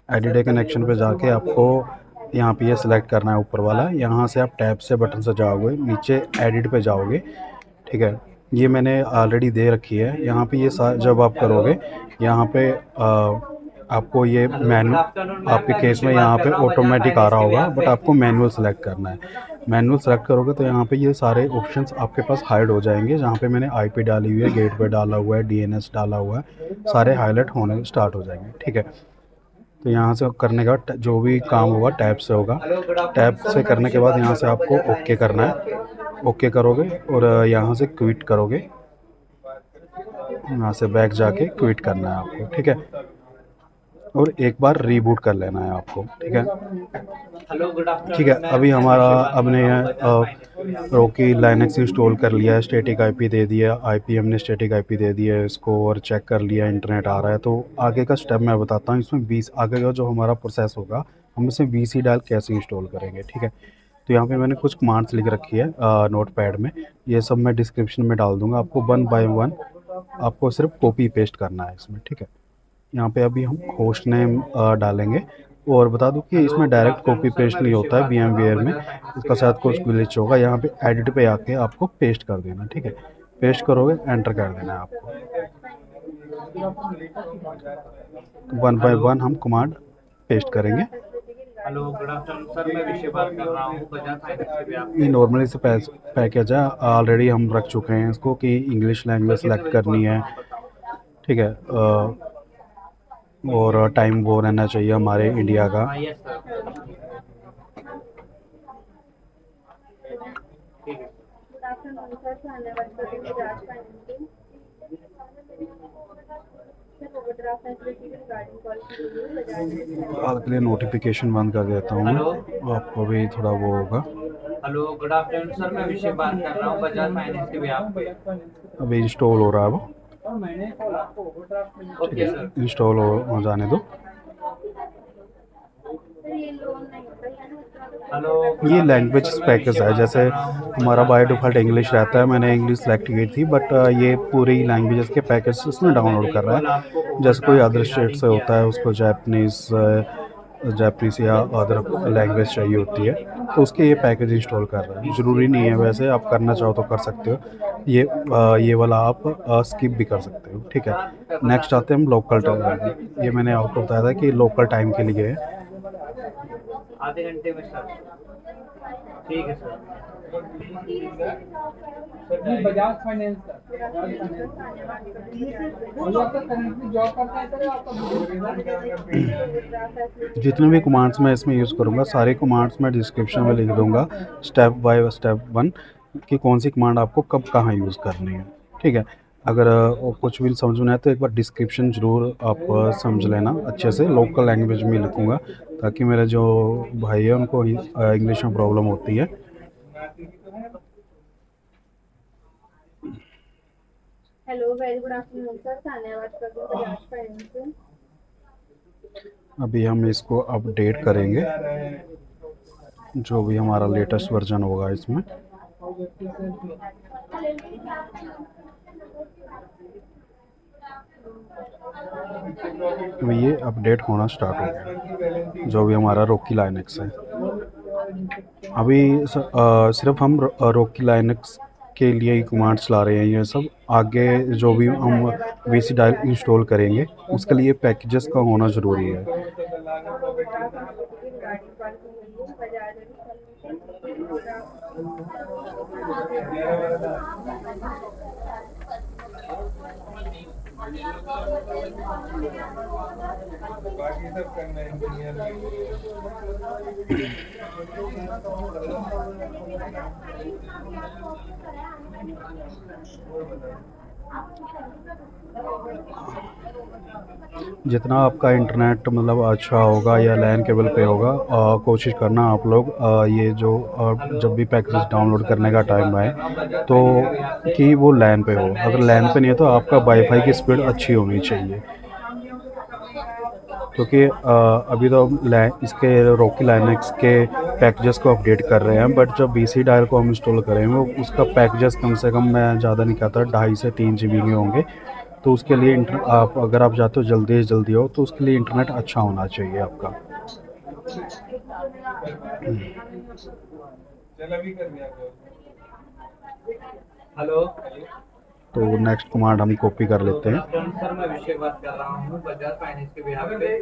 एडिट ए कनेक्शन पे जाके आपको यहाँ पे ये सिलेक्ट करना है ऊपर वाला। यहाँ से आप टैब से बटन से जाओगे, नीचे एडिट पे जाओगे, ठीक है। ये मैंने ऑलरेडी दे रखी है। यहाँ पे ये जब आप करोगे यहाँ पे आपको ये मैनुअल, आपके केस में यहाँ पे ऑटोमेटिक आ रहा होगा, बट आपको मैनुअल सेलेक्ट करना है। मैनुअल सेलेक्ट करोगे तो यहाँ पे ये सारे ऑप्शंस आपके पास हाइड हो जाएंगे। जहाँ पे मैंने आईपी डाली हुई है, गेटवे डाला हुआ है, डीएनएस डाला हुआ है, सारे हाईलाइट होने स्टार्ट हो जाएंगे, ठीक है। तो यहाँ से करने का जो भी काम होगा टैब से होगा। टैब से करने के बाद यहाँ से आपको ओके करना है। ओके करोगे और यहाँ से क्विट करोगे, यहाँ से बैक जाके क्विट करना है आपको, ठीक है। और एक बार रीबूट कर लेना है आपको, ठीक है। हेलो गुड ठीक है, आफ्टरनून। अभी हमारा हमने रोकी लाइनक्स इंस्टॉल कर लिया है, स्टैटिक आईपी दे दिया, आईपी हमने स्टैटिक आईपी दे दिया है इसको, और चेक कर लिया इंटरनेट आ रहा है। तो आगे का स्टेप मैं बताता हूँ। इसमें 20 आगे का जो हमारा प्रोसेस होगा, हम इसमें वीसी डाल कैसे इंस्टॉल करेंगे, ठीक है। तो यहाँ पे मैंने कुछ कमांड्स लिख रखी है नोट पैड में, ये सब मैं डिस्क्रिप्शन में डाल दूंगा। आपको वन बाय वन आपको सिर्फ कॉपी पेस्ट करना है इसमें, ठीक है। यहाँ पे अभी हम होस्ट नेम डालेंगे। और बता दूं कि इसमें डायरेक्ट कॉपी पेस्ट नहीं होता है VMware में, इसका शायद कुछ ग्लिच होगा। यहाँ पे एडिट पे आके आपको पेस्ट कर देना, ठीक है। पेस्ट करोगे, एंटर कर देना है आपको। वन बाय हेलो वन हम कमांड पेस्ट करेंगे। हेलो गुड आफ्टरनून सर, मैं विषय बात कर रहा हूँ बजाज फाइनेंस के भी ये आपके। नॉर्मली से पैकेज है, ऑलरेडी हम रख चुके हैं इसको कि इंग्लिश लैंग्वेज सेलेक्ट करनी है, ठीक है। और टाइम वो रहना चाहिए हमारे इंडिया का। हाँ यस सर, ठीक है। गुड आफ्टरनून सर, धन्यवाद for Bajaj finance. Sir overdraft facility regarding call की गई है बजाज फिलहाल के लिए नोटिफिकेशन बंद कर देता हूँ हेलो मैं, आपको भी थोड़ा वो होगा। हेलो गुड आफ्टरनून सर, मैं विषय बात कर रहा हूँ बजाज फाइनेंस के भी आपके। अभी इंस्टॉल हो रहा है वो, ठीक ओके है। सर। इंस्टॉल हो जाने दो। सर ये लोन नहीं होता यानी हेलो गुड ये आफ्टरनून लैंग्वेज सर, मैं पैकेज विषय है, बात जैसे कर रहा हूँ हमारा बजाज बाय डिफ़ॉल्ट फाइनेंस के भी इंग्लिश रहता है, आपके। मैंने इंग्लिश सेलेक्ट की थी, बट ये पूरी लैंग्वेजेस के पैकेज उसमें सर मैंने डाउनलोड ये कर रहा कॉल आपको है। जैसे कोई ओवरड्राफ्ट के अदर स्टेट रिगार्डिंग से किया होता है, है। उसको जापनीज़ या अदर लैंग्वेज चाहिए होती है, तो उसके ये पैकेज इंस्टॉल कर रहा है। ज़रूरी नहीं है, वैसे आप करना चाहो तो कर सकते हो। ये वाला आप स्किप भी कर सकते हो, ठीक है। नेक्स्ट आते हैं हम लोकल टाइम। ये मैंने आपको बताया था कि लोकल टाइम के लिए है। आधे घंटे में सर, ठीक है sir. Seriously sir Bajaj finance जितने भी कमांड्स मैं इसमें यूज़ करूँगा सारे कमांड्स मैं डिस्क्रिप्शन में लिख दूँगा स्टेप बाय स्टेप वन कि कौन सी कमांड आपको कब कहाँ यूज़ करनी है। ठीक है, अगर कुछ भी समझ में आए तो एक बार डिस्क्रिप्शन ज़रूर आप समझ लेना अच्छे से, लोकल लैंग्वेज में लिखूँगा ताकि मेरे जो भाई है उनको इंग्लिश में प्रॉब्लम होती है। Hello, very good afternoon sir, धन्यवाद कर दूं बजाज फाइनेंस से। अभी हम इसको अपडेट करेंगे, जो भी हमारा लेटेस्ट वर्जन होगा इसमें। अभी ये अपडेट होना स्टार्ट हो गया, जो भी हमारा रॉकी लाइनक्स है। अभी सिर्फ हम रॉकी लाइनक्स के लिए ही कमांड चला रहे हैं। ये सब आगे जो भी हम वीसी डायल इंस्टॉल करेंगे उसके लिए पैकेजेस का होना ज़रूरी है। बाकी सब करना है इंजीनियर जितना आपका इंटरनेट मतलब अच्छा होगा या लैन केबल पे होगा, कोशिश करना आप लोग ये जो जब भी पैकेज डाउनलोड करने का टाइम आए तो कि वो लैन पे हो। अगर लैन पे नहीं है तो आपका वाईफाई की स्पीड अच्छी होनी चाहिए, क्योंकि अभी तो हम इसके रॉकी लाइनक्स के पैकेजेस को अपडेट कर रहे हैं, बट जब वीसी डायल को हम इंस्टॉल करेंगे वो उसका पैकेजेस कम से कम, मैं ज़्यादा नहीं कहता, 2.5 से 3 GB के होंगे। तो उसके लिए आप अगर आप चाहते हो जल्दी से जल्दी हो तो उसके लिए इंटरनेट अच्छा होना चाहिए आपका। चल अभी कर दिया हेलो तो नेक्स्ट कमांड हम कॉपी कर लेते हैं। सर, मैं अभिषेक बात कर रहा हूँ बजाज फाइनेंस के बिहाफ पे।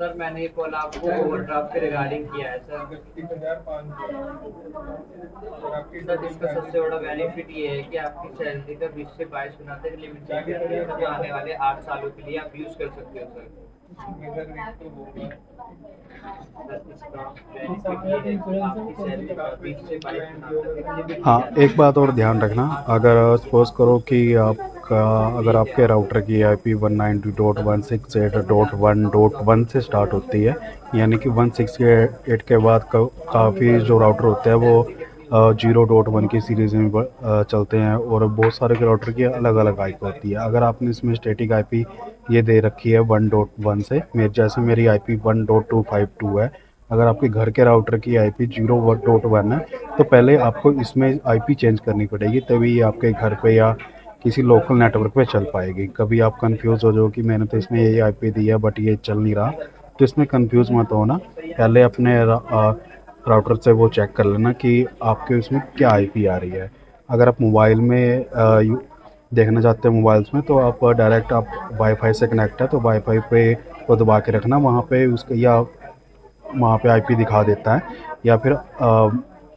सर, मैंने ये कॉल आपको ओवरड्राफ्ट के रिगार्डिंग किया है सर। सर, इसका सबसे बड़ा बेनिफिट ये है कि आपकी सैलरी का 20 से 22 गुना तक लिमिट है, जो आने वाले 8 सालों के लिए आप यूज कर सकते हो सर। हाँ, एक बात और ध्यान रखना, अगर सपोज़ करो कि अगर आपके राउटर की IP 192.168.1.1 से स्टार्ट होती है, यानी कि 168 के बाद काफ़ी जो राउटर होते हैं वो 0.1 की सीरीज़ में चलते हैं, और बहुत सारे के राउटर की अलग अलग IP होती है। अगर आपने इसमें स्टैटिक IP ये दे रखी है 1.1 से, जैसे मेरी IP 1.252 है, अगर आपके घर के राउटर की IP 0.1 है तो पहले आपको इसमें IP चेंज करनी पड़ेगी, तभी ये आपके घर पे या किसी लोकल नेटवर्क पे चल पाएगी। कभी आप कंफ्यूज हो जाओ कि मैंने तो इसमें ये IP दी है बट ये चल नहीं रहा, तो इसमें कंफ्यूज मत होना। पहले अपने राउटर से वो चेक कर लेना कि आपके उसमें क्या IP आ रही है। अगर आप मोबाइल में देखना चाहते हैं मोबाइल्स में, तो आप डायरेक्ट आप वाईफाई से कनेक्ट है तो वाईफाई पे को दबा के रखना, वहाँ पे उसका या वहाँ पे IP दिखा देता है, या फिर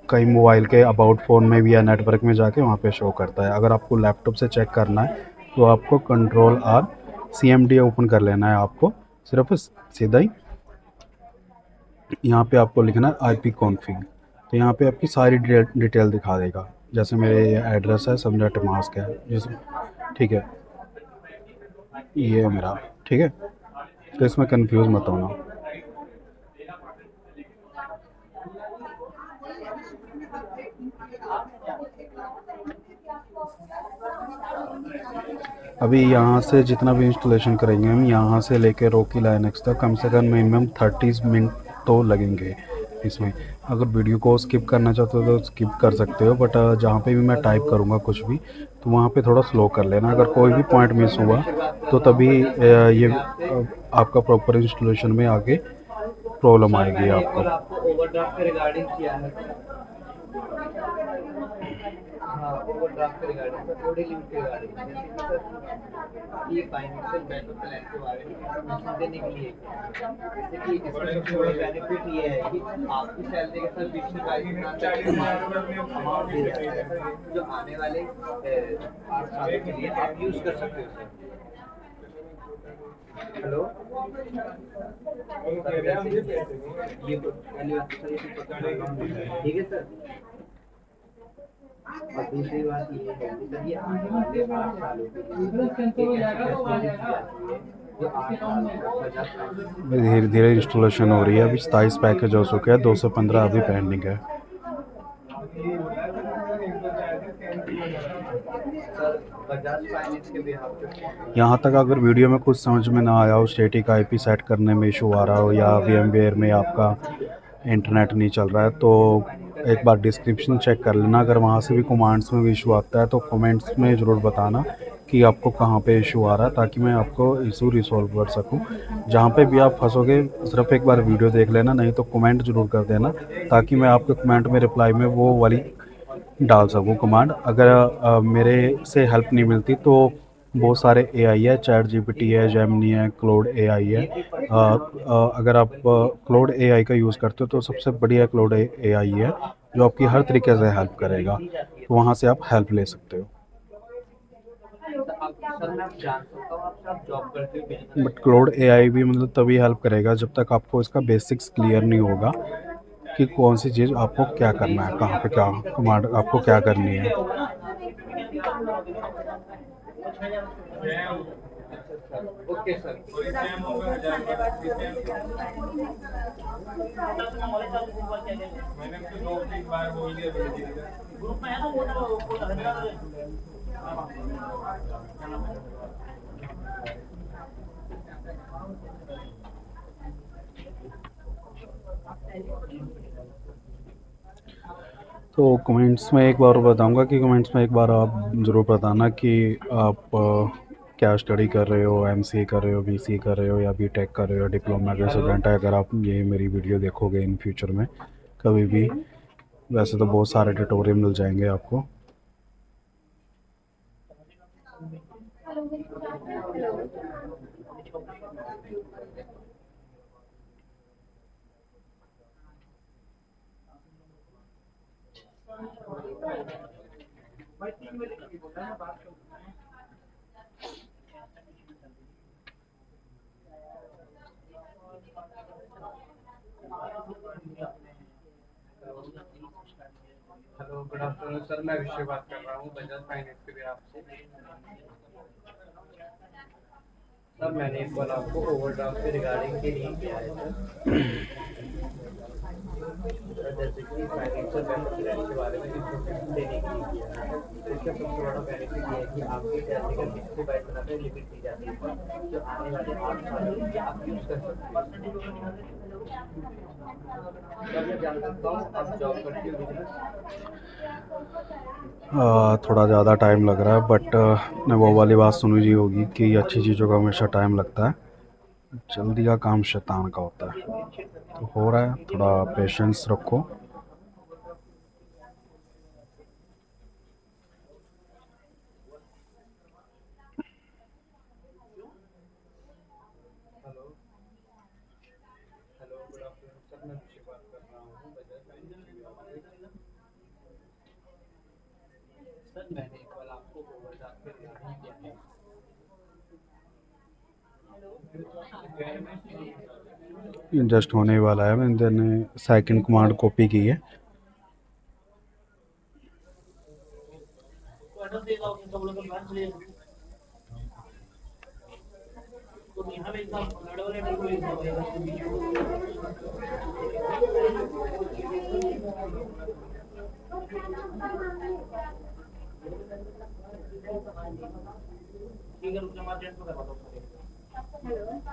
कहीं मोबाइल के अबाउट फ़ोन में भी या नेटवर्क में जाके वहाँ पे शो करता है। अगर आपको लैपटॉप से चेक करना है तो आपको Ctrl+R CMD ओपन कर लेना है। आपको सिर्फ सीधा ही यहाँ पे आपको लिखना है IP config, तो यहाँ पे आपकी सारी डिटेल दिखा देगा। जैसे मेरे ये एड्रेस है समझा टमास्क है, जैसे ठीक है, ये है मेरा, ठीक है, तो इसमें कंफ्यूज मत होना। अभी यहाँ से जितना भी इंस्टॉलेशन करेंगे हम, यहाँ से लेकर रॉकी लाइनक्स तक कम से कम मिनिमम 30 मिनट तो लगेंगे इसमें। अगर वीडियो को स्किप करना चाहते हो तो स्किप कर सकते हो, बट जहाँ पे भी मैं टाइप करूँगा कुछ भी तो वहाँ पे थोड़ा स्लो कर लेना। अगर कोई भी पॉइंट मिस हुआ तो तभी ये आपका प्रॉपर इंस्टॉलेशन में आगे प्रॉब्लम आएगी आपको। ओवरड्राफ्ट के रिगार्डिंग किया है हाँ, ओवरड्राफ्ट के रिगार्डिंग सर, थोड़ी लिमिट के रिगार्डिंग जैसे कि सर ये फाइनेंशियल बैकअप प्लान के बारे में इंफॉर्मेशन देने के लिए जैसे कि इसमें सबसे बड़ा बेनिफिट ये है कि आपकी सैलरी के साथ 20 से 22 अमाउंट दे जाता है सर, जो आने वाले 8 सालों के लिए आप यूज़ कर सकते हो सर। हेलो सर, ये तो पहली बात तो सर, ये तो पर्सनल अकाउंट है, ठीक है सर। और दूसरी बात ये है कि सर ये आने वाले 8 सालों के लिए एक ऐसी फैसिलिटी दी जाती है जो 8 साल तक बजाज धीरे धीरे इंस्टॉलेशन हो रही है। अभी 27 पैकेज हो चुके हैं, 215 अभी पेंडिंग है। सर बजाज फाइनेंस के बिहाफ पे यहाँ तक अगर वीडियो में कुछ समझ में ना आया हो, स्टैटिक आईपी सेट करने में इशू आ रहा हो या VMware में आपका इंटरनेट नहीं चल रहा है, तो एक बार डिस्क्रिप्शन चेक कर लेना। अगर वहाँ से भी कमांड्स में भी इशू आता है तो कमेंट्स में ज़रूर बताना कि आपको कहाँ पे इशू आ रहा है, ताकि मैं आपको इशू रिसॉल्व कर सकूँ। जहाँ पे भी आप फंसोगे सिर्फ एक बार वीडियो देख लेना, नहीं तो कमेंट ज़रूर कर देना, ताकि मैं आपके कमेंट में रिप्लाई में वो वाली डाल सकूँ कमांड। अगर मेरे से हेल्प नहीं मिलती तो बहुत सारे AI है, चैट GPT है, जेमिनी है, क्लोड AI है। अगर आप क्लोड AI का यूज़ करते हो तो सबसे बढ़िया क्लोड AI है, जो आपकी हर तरीके से हेल्प करेगा, तो वहाँ से आप हेल्प ले सकते हो। सर मैं जान सकता हूँ आप जॉब करते हो बिजनेस बट क्लोड AI भी मतलब तभी हेल्प करेगा जब तक आपको इसका बेसिक्स क्लियर नहीं होगा कि कौन सी चीज़ आपको क्या करना है, कहाँ पे क्या कमांड आपको क्या करनी है। Okay sir. Good afternoon sir, धन्यवाद प्रवीण बजाज मैंने तो 2-3 बार बोल दिया भेज दीजिएगा। तो कमेंट्स में एक बार बताऊंगा कि कमेंट्स में एक बार आप ज़रूर बताना कि आप क्या स्टडी कर रहे हो, MCA कर रहे हो, BCA कर रहे हो या BTech कर रहे हो, डिप्लोमा के स्टूडेंट है। अगर आप ये मेरी वीडियो देखोगे इन फ्यूचर में कभी भी, वैसे तो बहुत सारे ट्यूटोरियल मिल जाएंगे आपको। Hello. Hello, good afternoon sir, मैं अभिषेक बात कर रहा हूँ बजाज फाइनेंस के बिहाफ से। सर मैंने एक बार आपको ओवरड्राफ्ट के रिगार्डिंग के लिए किया है सर। जैसे कि फाइनेंशियल बैकअप प्लान के बारे में इंफॉर्मेशन देने के लिए किया है। इसका सबसे बड़ा बेनिफिट ये है कि आपकी सैलरी का 20 से 22 गुना पे लिमिट दी जाती है सर, जो आने वाले 8 सालों के लिए आप यूज़ कर सकते हैं। सर मैं जान सकता हूँ आप जॉब करते हो बिजनेस? थोड़ा ज़्यादा टाइम लग रहा है, बट ने वो वाली बात सुनी जी होगी कि अच्छी चीज़ों का हमेशा टाइम लगता है, जल्दी का काम शैतान का होता है। तो हो रहा है, थोड़ा पेशेंस रखो। Hello, hello, good afternoon sir, मैं अभिषेक बात कर रहा हूँ बजाज फाइनेंस के बिहाफ से। सर मैंने एक बार आपको ओवरड्राफ्ट के रिगार्डिंग किया है। जस्ट होने वाला है, मैंने सेकंड कमांड कॉपी की है।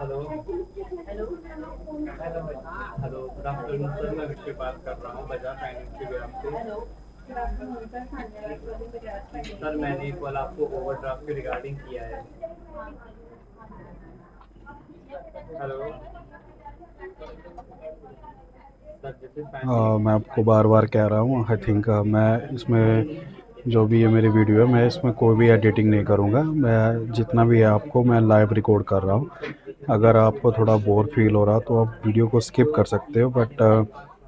Hello hello good afternoon sir, मैं अभिषेक बात कर रहा हूँ बजाज फाइनेंस के बिहाफ से। गुड आफ्टरनून सर, धन्यवाद प्रवीण बजाज सर मैंने एक बार आपको ओवरड्राफ्ट के रिगार्डिंग किया है। हेलो सर, दिस इज मैं आपको बार बार कह रहा हूँ, आई थिंक मैं इसमें जो भी ये मेरी वीडियो है मैं इसमें कोई भी एडिटिंग नहीं करूँगा। मैं जितना भी है आपको मैं लाइव रिकॉर्ड कर रहा हूँ। अगर आपको थोड़ा बोर फील हो रहा तो आप वीडियो को स्किप कर सकते हो, बट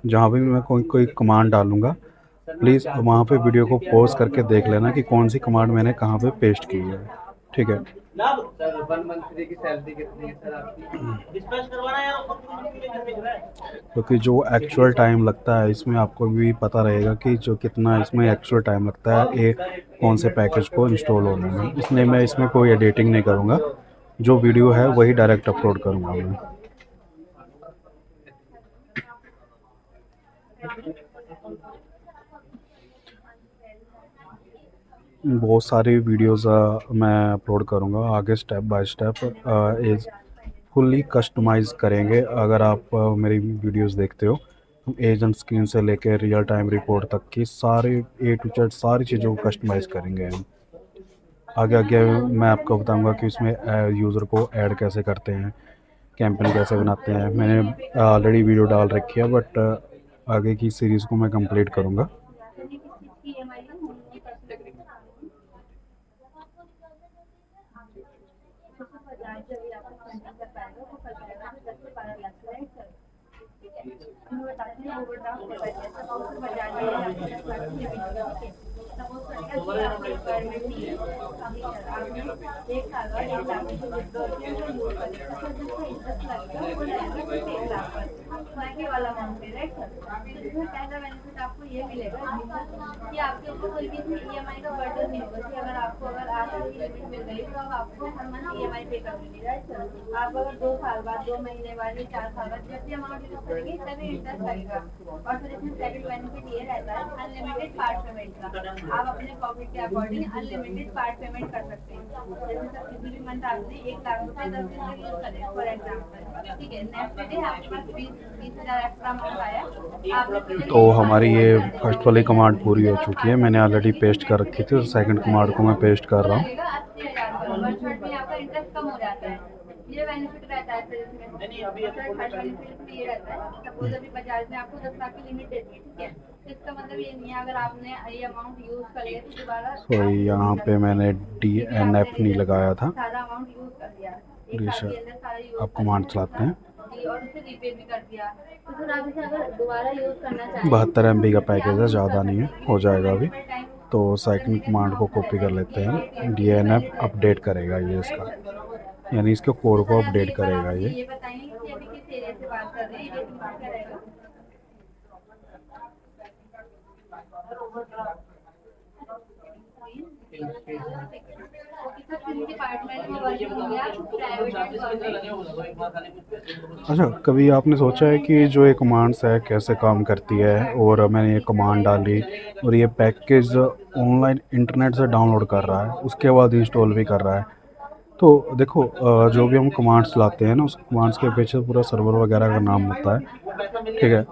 जहाँ भी मैं कोई कोई कमांड डालूँगा सर मैं प्लीज़ जान वहाँ पे सकता हूँ वीडियो आपसे को क्या पॉज़ प्रॉब्लम करके आ देख रही लेना है? कि कौन सी कमांड मैंने कहाँ पे पेस्ट की है। ठीक है? सर 1 मंथ की सैलरी कितनी है सर आपकी? डिस्कस करवाना है यार, घर में जो है। क्योंकि जो एक्चुअल टाइम लगता है इसमें आपको भी पता रहेगा कि जो कितना इसमें एक्चुअल टाइम लगता है ये कौन से पैकेज को इंस्टॉल होने में, इसलिए मैं इसमें कोई एडिटिंग नहीं करूँगा। जो वीडियो है वही डायरेक्ट अपलोड करूँगा मैं। बहुत सारी वीडियोस मैं अपलोड करूँगा आगे step by step. As fully customize करेंगे। अगर आप मेरी वीडियोस देखते हो, हम एजेंट स्क्रीन से लेकर रियल टाइम रिपोर्ट तक की सारे ए टू जेड सारी चीज़ों को कस्टमाइज़ करेंगे हम। आगे आगे मैं आपको बताऊंगा कि इसमें यूज़र को ऐड कैसे करते हैं, कैंपेन कैसे बनाते हैं। मैंने ऑलरेडी वीडियो डाल रखी है, बट आगे की सीरीज़ को मैं कंप्लीट करूँगा। वाला अमाउंट है, राइट सर? तो इसमें पहला बेनिफिट आपको ये मिलेगा कि आपके ऊपर कोई भी ईएमआई का बर्डन नहीं होगा कि अगर आज की लिमिट मिल गई तो अब आपको हर मंथ ईएमआई पे करनी है, राइट सर? आप अगर 2 साल बाद, 2 महीने बाद या 4 साल बाद जब भी अमाउंट यूज करेंगे तभी इंटरेस्ट लगेगा। और फिर इसमें सेकंड बेनिफिट ये रहता है अनलिमिटेड पार्ट पेमेंट का। आप अपने पॉकेट के अकॉर्डिंग अनलिमिटेड पार्ट पेमेंट कर सकते हैं। जैसे सर किसी भी मंथ आपने 1 लाख रुपए 10 दिन तक यूज करे फॉर एग्जाम्पल, ठीक है, नेक्स्ट डे आपके पास 20,000 एक्स्ट्रा अमाउंट आया, आपने तो हमारी ये फर्स्ट वाली कमांड पूरी हो चुकी है, मैंने ऑलरेडी पेस्ट कर रखी थी, और सेकंड कमांड को मैं पेस्ट कर रहा हूँ। 80,000 में आपका इंटरेस्ट कम हो जाता है। ये बेनिफिट रहता है फिर इसमें। थर्ड बेनिफिट में ये रहता है, सपोज अभी बजाज ने आपको 10 लाख की लिमिट दे दी है, ठीक है, तो इसका मतलब ये नहीं है अगर आपने ये अमाउंट यूज कर लिया तो दोबारा सॉरी, यहाँ पे मैंने DNF नहीं लगाया था। सारा अमाउंट यूज कर लिया, एक प्लीज साल के अंदर सारा यूज आप कमांड चलाते हैं। जी, और उसे रीपे भी कर दिया, तो फिर आप इसे अगर दोबारा यूज करना चाहें 72 MB का पैकेज है, ज़्यादा नहीं है, हो जाएगा अभी। तो सेकंड कमांड को कॉपी कर लेते हैं। DNF अपडेट करेगा ये इसका, यानी इसके कोड को अपडेट करेगा ये। ये बताइए कि अभी किस एरिया से बात कर रहे हैं, ये तुम्हारा क्या रहेगा? डिपार्टमेंट में वर्किंग हो गया, प्राइवेट एंड गवर्नमेंट। अच्छा, कभी आपने सोचा है कि जो ये कमांड्स है कैसे काम करती है, और मैंने ये कमांड डाली और ये पैकेज ऑनलाइन इंटरनेट से डाउनलोड कर रहा है, उसके बाद इंस्टॉल भी कर रहा है। तो देखो, जो भी हम कमांड्स चलाते हैं ना, उस कमांड्स के पीछे पूरा सर्वर वगैरह का नाम होता है। ठीक है,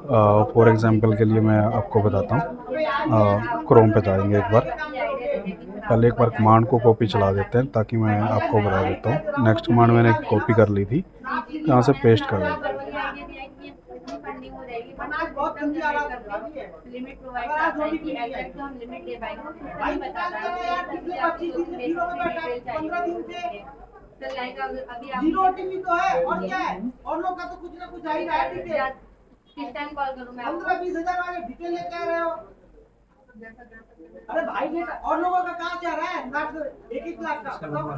फॉर एग्जांपल के लिए मैं आपको बताता हूँ। क्रोम पे जाएंगे एक बार, पहले एक बार कमांड को कॉपी चला देते हैं ताकि मैं आपको बता देता हूँ। नेक्स्ट कमांड मैंने कॉपी कर ली थी, यहाँ से पेस्ट कर देता हूँ। लिमिट प्रोवाइड करता है कि एग्जैक्ट तो हम लिमिट दे पाएंगे, तो नहीं बता रहा है कि आपको जो डिटेल चाहिए। तो लाइक अभी आप तो है और क्या है, और लोग का तो कुछ ना कुछ आ ही रहा है। डिटेल किस टाइम कॉल करूँ मैं आपको? 15-20 हजार वाले डिटेल लेके आ रहे हो। अरे भाई बेटा, और लोगों का कहाँ जा रहा है? लाख 1-1 लाख का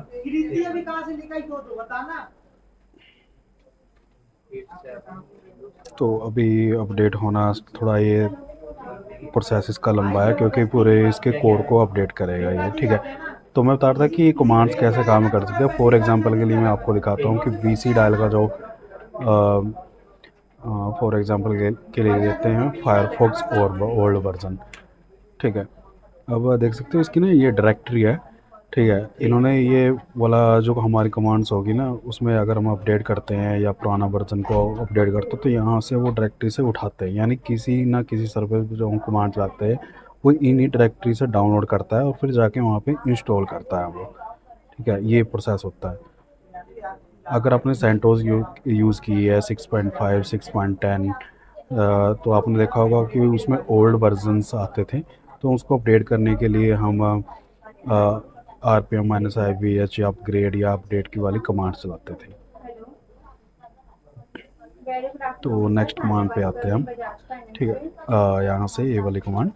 खरीदती अभी कहाँ से लेकर तो बताना। तो अभी अपडेट होना थोड़ा ये प्रोसेस इसका लंबा है, क्योंकि पूरे इसके कोड को अपडेट करेगा ये। ठीक है, तो मैं बता रहा था कि कमांड्स कैसे काम कर सकते हैं। फॉर एग्जांपल के लिए मैं आपको दिखाता हूँ कि VC डायल का जो फॉर एग्जांपल के लिए देते हैं फायरफॉक्स और ओल्ड वर्जन। ठीक है, अब देख सकते हो इसकी ना ये डायरेक्टरी है। ठीक है, इन्होंने ये वाला जो हमारी कमांड्स होगी ना, उसमें अगर हम अपडेट करते हैं या पुराना वर्जन को अपडेट करते हैं तो यहाँ से वो डायरेक्टरी से उठाते हैं, यानी किसी ना किसी सर्वर पर जो हम कमांड चलाते हैं वो इन्हीं डायरेक्टरी से डाउनलोड करता है और फिर जाके वहाँ पे इंस्टॉल करता है वो। ठीक है, ये प्रोसेस होता है। अगर आपने सेंटोस यूज़ की है 6.5 6.10, तो आपने देखा होगा कि उसमें ओल्ड वर्जन्स आते थे, तो उसको अपडेट करने के लिए हम RPM-IVH या अपग्रेड या अपडेट की वाली कमांड चलाते थे। तो नेक्स्ट कमांड पे आते हैं हम, ठीक है। यहाँ से ये वाली कमांड,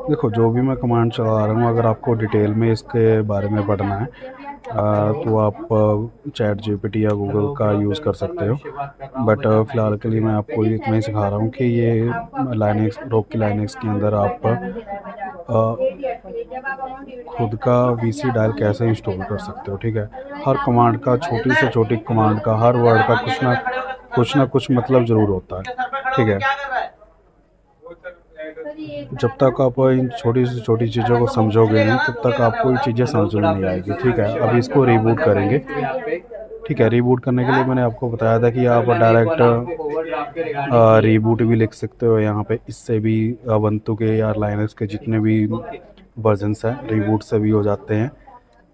देखो जो भी मैं कमांड चला रहा हूँ, अगर आपको डिटेल में इसके बारे में पढ़ना है तो आप चैट जीपीटी या गूगल का यूज़ कर सकते हो, बट फ़िलहाल के लिए मैं आपको इतना ही सिखा रहा हूँ कि ये लाइनेक्स रॉकी लाइनेक्स के अंदर आप खुद का वीसी डायल कैसे इंस्टॉल कर सकते हो, ठीक है। हर कमांड का, छोटी से छोटी कमांड का, हर वर्ड का कुछ ना कुछ मतलब ज़रूर होता है, ठीक है। जब तक आप इन छोटी से छोटी चीज़ों को समझोगे नहीं, तब तक आपको ये चीज़ें समझ में नहीं आएगी, ठीक है। अभी इसको रीबूट करेंगे, ठीक है। रीबूट करने के लिए मैंने आपको बताया था कि आप डायरेक्ट रीबूट भी लिख सकते हो यहाँ पे, इससे भी ubuntu के या लाइनक्स के जितने भी वर्जन्स हैं रीबूट से भी हो जाते हैं।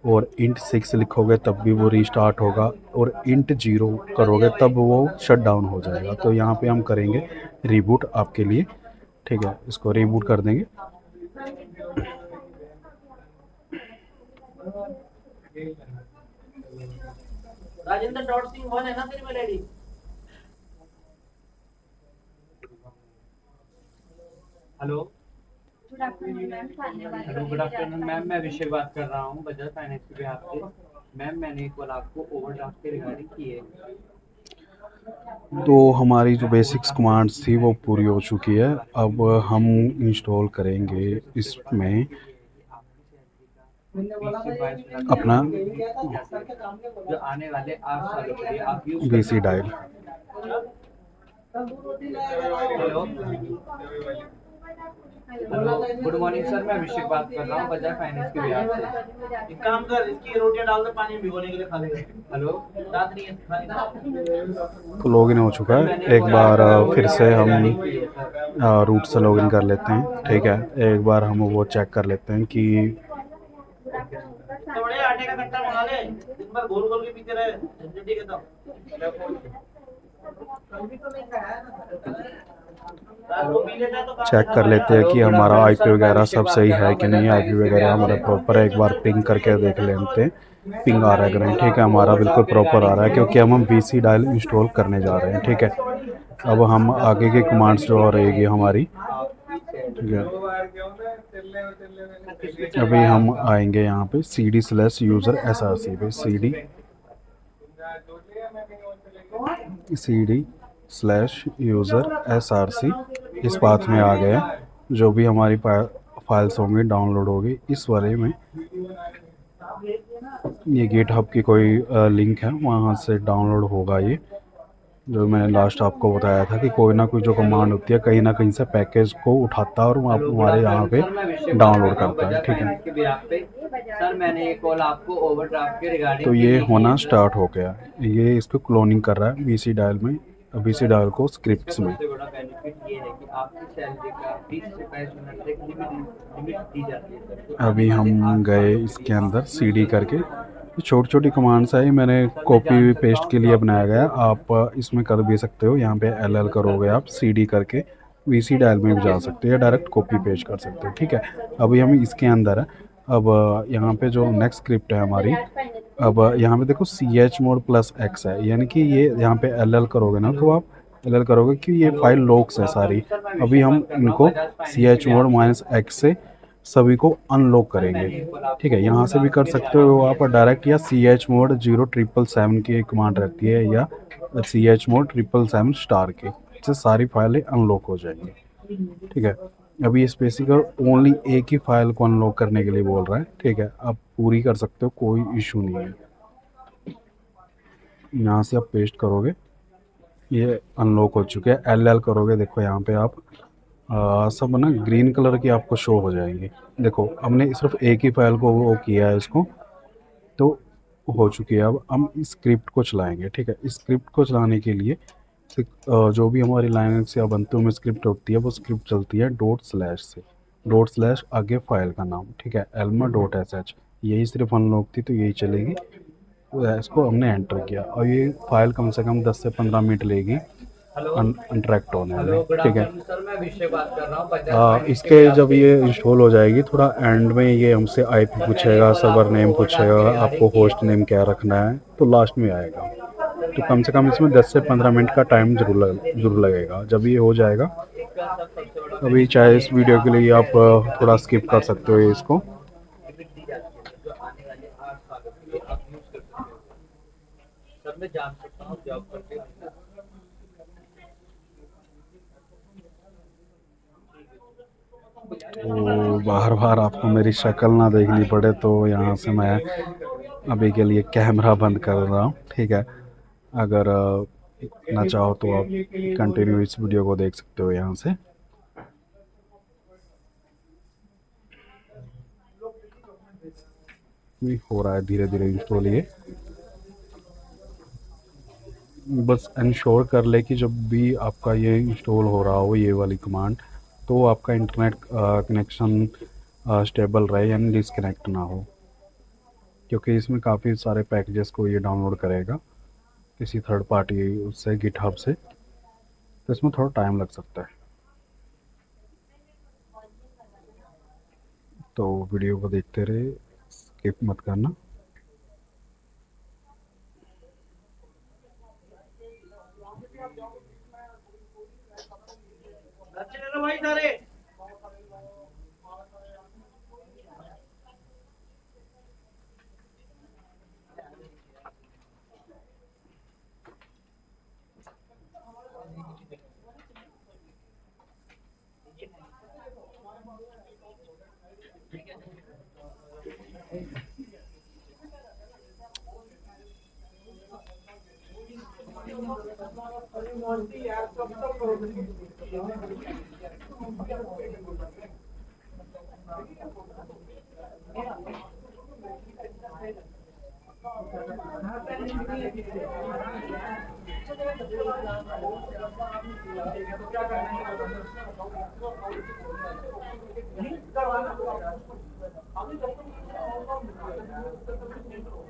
और इंट 6 लिखोगे तब भी वो रीस्टार्ट होगा, और इंट 0 करोगे तब वो शट डाउन हो जाएगा। तो यहाँ पे हम करेंगे रीबूट आपके लिए, ठीक है। इसको रीबूट कर देंगे। राजेंद्र डॉट सिंह 1 है ना तेरी mail ID? Hello good afternoon ma'am, धन्यवाद। हेलो, गुड आफ्टरनून मैम, मैं अभिषेक बात कर रहा हूँ बजाज फाइनेंस के बिहाफ से। मैम मैंने एक कॉल आपको ओवरड्राफ्ट के रिगार्डिंग की है। तो हमारी जो बेसिक्स कमांड्स थी वो पूरी हो चुकी है। अब हम इंस्टॉल करेंगे इसमें अपना जो आने वाले 8 सालों के लिए आप use VC dial. Hello hello, good morning sir, मैं अभिषेक बात कर रहा हूँ बजाज फाइनेंस के बिहाफ से। एक काम कर, इसकी रोटियां डाल दे पानी में भिगोने के लिए, खा लेंगे। हेलो, रात नहीं है, खाने तो लॉगिन हो चुका है। एक बार फिर से हम रूट से लॉगिन कर लेते हैं, ठीक है। एक बार हम वो चेक कर लेते हैं कि तो बड़े आटे का कट्टा मंगा ले, दिन भर घोल घोल के पीते रहे, झंझटी के तो कभी तो नहीं खाया है ना। रात को पी लेता तो चेक कर लेते हैं कि हमारा आईपी वगैरह सब सही है कि नहीं। आईपी वगैरह हमारा प्रॉपर है, एक बार पिंग करके देख लेते हैं पिंग आ रहा है कि नहीं, ठीक है। हमारा बिल्कुल प्रॉपर आ रहा है, क्योंकि हम वीसी डायल इंस्टॉल करने जा रहे हैं, ठीक है। अब हम आगे की कमांड्स जो रहेगी हमारी, ठीक है। अभी हम आएंगे यहाँ पे cd/user src पे, cd/user src इस पाथ में आ गए। जो भी हमारी फाइल्स होंगी डाउनलोड होगी इस वाले में, ये गिटहब की कोई लिंक है, वहाँ से डाउनलोड होगा। ये जो मैंने लास्ट आपको बताया था कि कोई ना कोई जो कमांड होती है कहीं ना कहीं से पैकेज को उठाता है और वो हमारे यहाँ पे डाउनलोड करता है, ठीक है। सर मैंने एक कॉल आपको ओवरड्राफ्ट के रिगार्डिंग तो ये होना स्टार्ट हो गया, ये इसको क्लोनिंग कर रहा है वीसी डायल में, वीसी डायल को स्क्रिप्ट्स में। सबसे बड़ा बेनिफिट ये है कि आपकी सैलरी का 20 से 22 मिनट तक लिमिट दी जाती है सर। अभी हम गए इसके अंदर सीडी करके, छोटी छोटी कमांड्स है, मैंने कॉपी पेस्ट के लिए बनाया गया। आप इसमें कर भी सकते हो, यहाँ पे एल करोगे आप सीडी करके वीसी डायल में भी जा सकते हो या डायरेक्ट कॉपी पेस्ट कर सकते हो, ठीक है। अभी हम इसके अंदर है। अब यहाँ पे जो नेक्स्ट स्क्रिप्ट है हमारी, अब यहाँ पे देखो chmod +x है, यानी कि ये यहाँ पे एल करोगे ना तो आप एल करोगे कि ये फाइल लॉक्स है सारी। अभी हम इनको chmod -x से सभी को अनलॉक करेंगे, ठीक है। यहाँ से भी कर सकते हो आप डायरेक्ट, या chmod 0777 की कमांड रहती है, या chmod 777* के, इससे सारी फाइलें अनलॉक हो जाएंगी, ठीक है। अभी इस बेसिकल ओनली एक ही फाइल को अनलॉक करने के लिए बोल रहा है, ठीक है। आप पूरी कर सकते हो, कोई इशू नहीं है। यहाँ से आप पेस्ट करोगे, ये अनलॉक हो चुके हैं। एल करोगे, देखो यहाँ पे आप सब ना ग्रीन कलर की आपको शो हो जाएंगी। देखो हमने सिर्फ एक ही फाइल को वो किया है इसको, तो हो चुकी है। अब हम इस स्क्रिप्ट को चलाएंगे, ठीक है। इस स्क्रिप्ट को चलाने के लिए जो भी हमारी लाइनक्स या ubuntu में स्क्रिप्ट होती है वो स्क्रिप्ट चलती है ./ से, डॉट स्लैश आगे फाइल का नाम, ठीक है, elma.sh, यही सिर्फ अनलॉक थी तो यही चलेगी। तो इसको हमने एंटर किया और ये फाइल कम से कम 10 से 15 मिनट लेगी हेलो इंटरेक्ट होने हेलो, में, गुड ठीक है। आफ्टरनून सर, मैं अभिषेक बात कर रहा हूँ बजाज फाइनेंस के इसके बिहाफ जब से। ये इंस्टॉल हो जाएगी थोड़ा एंड में ये हमसे आईपी सर मैंने पूछेगा, एक बार सर्वर आपको नेम ओवरड्राफ्ट पूछेगा, के रिगार्डिंग आपको किया होस्ट था। नेम क्या रखना है, तो लास्ट में आएगा। सर तो कम से कम इसमें 10 से 15 मिनट का टाइम जरूर लगेगा। जब ये हो जाएगा, इसका सर सबसे बड़ा अभी बेनिफिट चाहे ये इस है कि वीडियो के आपकी लिए आप सैलरी का थोड़ा फिफ्टी स्किप कर फाइव सकते हो इसको। लिमिट दी जाती है जो आने वाले 8 सालों के लिए आप यूज कर सकते हो। सर मैं जान सकता हूँ जॉब करते हो। तो बार बार आपको मेरी शक्ल ना देखनी पड़े तो यहाँ से मैं अभी के लिए कैमरा बंद कर रहा हूँ, ठीक है। अगर ना चाहो तो आप कंटिन्यू इस वीडियो को देख सकते हो यहाँ से। ये हो रहा है धीरे धीरे इंस्टॉल। ये बस इंश्योर कर ले कि जब भी आपका ये इंस्टॉल हो रहा हो ये वाली कमांड, तो आपका इंटरनेट कनेक्शन स्टेबल रहे, यानी डिसकनेक्ट ना हो, क्योंकि इसमें काफ़ी सारे पैकेजेस को ये डाउनलोड करेगा किसी थर्ड पार्टी उससे, गिटहब से, तो इसमें थोड़ा टाइम लग सकता है। तो वीडियो को देखते रहे, स्किप मत करना। भाई सारे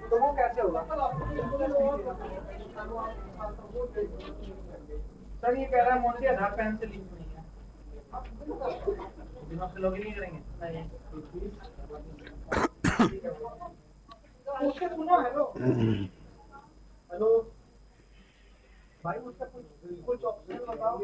तो वो कैसे होगा सर? ये कह रहा है मोदी आधार पैन से लिंक नहीं है, दिमाग से लॉगिन नहीं करेंगे। नहीं उससे सुनो। हेलो हेलो भाई, उसका कुछ ऑप्शन बताओ।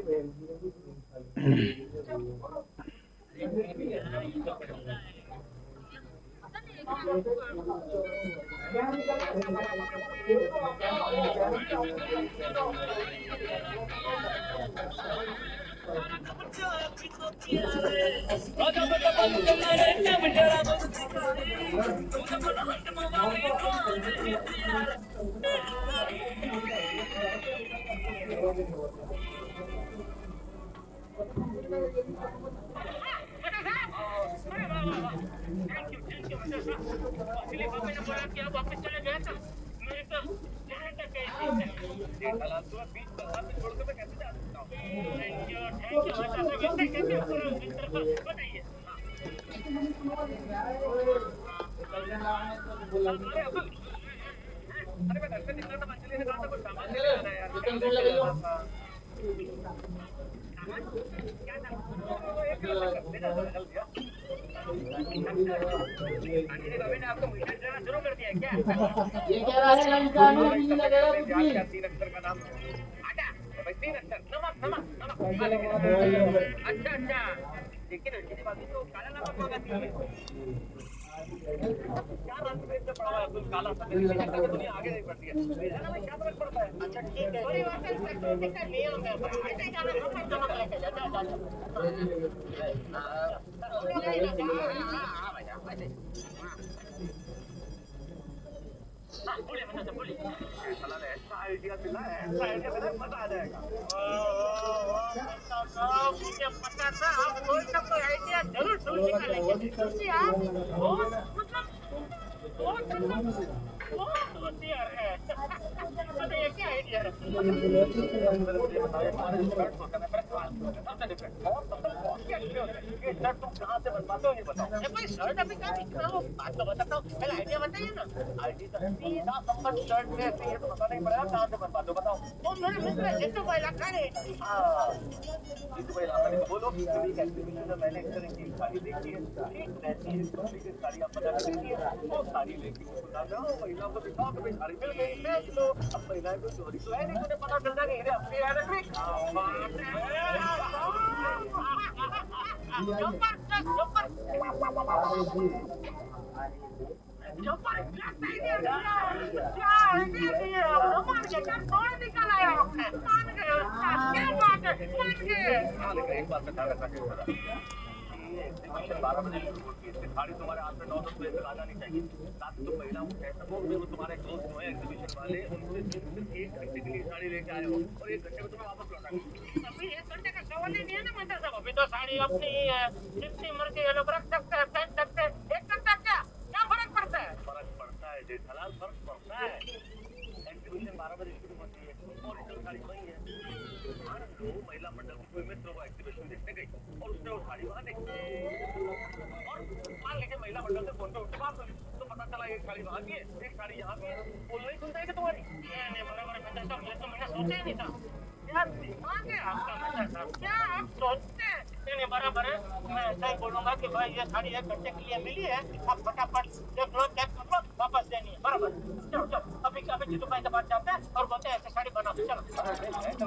ये कह रहा है रमजान में भी लगेगा कुछ भी। मुझे पता था आप कोई ना कोई आइडिया जरूर ढूंढ निकालेंगे, क्योंकि आप बहुत होशियार है। बताइए क्या आइडिया है? सबसे डिफरेंट और सबसे कॉस्टली अच्छे होते हैं। ये शर्ट तुम कहाँ से बनवाते हो ये बताओ। ये कोई शर्ट अभी कहाँ दिखना हो, बात तो बताता हूँ, पहले आइडिया बताइए ना। आइडिया तो सीधा संबंध शर्ट में से, ये तो पता नहीं पड़ेगा कहाँ से बनवाते हो बताओ। तो मेरे मित्र जितू भाई लखा रे। हाँ जितू भाई लखा रे, बोलो। कभी एक एग्जीबिशन में मैंने इस तरह की साड़ी देखी है, एक वैसी डुप्लीकेट साड़ी आप बना के देखिए, वो साड़ी लेके उसको ना जाओ, महिला को दिखाओ कि भाई साड़ी मिल गई, बेच लो। अब महिलाएं को चोरी तो है नहीं, तुझे पता चल जाएगा ये अपनी है रखी। जबरदस्त जबरदस्त आइडिया दिया, क्या आइडिया दिया, कमाल के क्या तोड़ निकल आया आपने, मान गए उसका, क्या बात है, मान गए। हाँ लेकिन एक बात का ध्यान रखना चाहिए, ये एग्जीबिशन 12 बजे शुरू होती है, इससे साड़ी तुम्हारे हाथ में 9-10 बजे तक आ जानी चाहिए, ताकि तुम महिलाओं को कह सको कि वो तुम्हारे दोस्त जो है एग्जीबिशन वाले, उनसे तुम सिर्फ 1 घंटे के लिए साड़ी लेके आए हो और 1 घंटे में तुम्हें वापस लौटा। अभी 1 घंटे का सवाल ही नहीं है ना मतलब साहब, अभी तो साड़ी अपनी ही है, जितनी मर्जी ये लोग रख सकते हैं, पहन सकते हैं, 1 घंटा क्या फर्क पड़ता है? फर्क पड़ता है जेठालाल, फर्क पड़ता है। एग्जीबिशन 12 बजे शुरू होती है, ओरिजिनल साड़ी वही है। मान लो महिला मंडल की कोई मित्र वो एग्जीबिशन देखने गई और उसने वो साड़ी वहां देखी, और मान लीजिए महिला मंडल से फोन पे उनसे बात हुई, तो पता चला एक साड़ी वहां की है, एक साड़ी यहाँ की है, वो नहीं सुनता है कि तुम्हारी नहीं बराबर है, ये तो मैंने सोचा ही नहीं था। यार दिमाग है आपका बेटा साहब, क्या आप सोचते हैं? नहीं बराबर है, मैं ऐसा ही बोलूंगा कि भाई ये साड़ी 1 घंटे के लिए मिली है, आप फटाफट देख लो, चेक कर लो, वापस देनी है, बराबर। चलो चलो अभी अभी जीतू भाई के पास जाते हैं और बोलते हैं ऐसे साड़ी बना दो, चलो।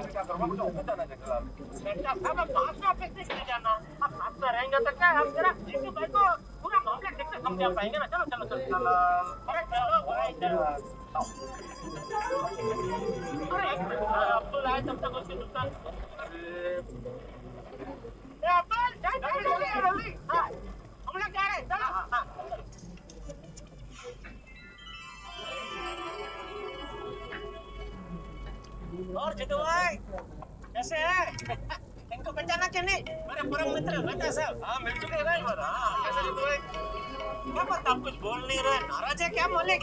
क्या करूँगा, मुझे ऑफिस जाना है जेठालाल। बेटा साहब अब पास में ऑफिस नहीं जाना, आप पास में रहेंगे तो क्या आप जरा जीतू भाई को पूरा मामला ठीक से समझा पाएंगे ना। चलो चलो चलो अरे चलो भाई चलो। अरे अब्दुल आए तब तक उसकी दुकान, अब्दुल जल्दी हाँ हम लोग जा रहे हैं, चलो। हाँ और जीतू भाई कैसे है? इनको पहचाना कि नहीं, मेरे परम मित्र मेहता साहब। हाँ मिल चुके हैं बार। हाँ कैसे जीतू भाई? क्या बात, आप कुछ बोल नहीं रहे, नाराज है क्या मलिक?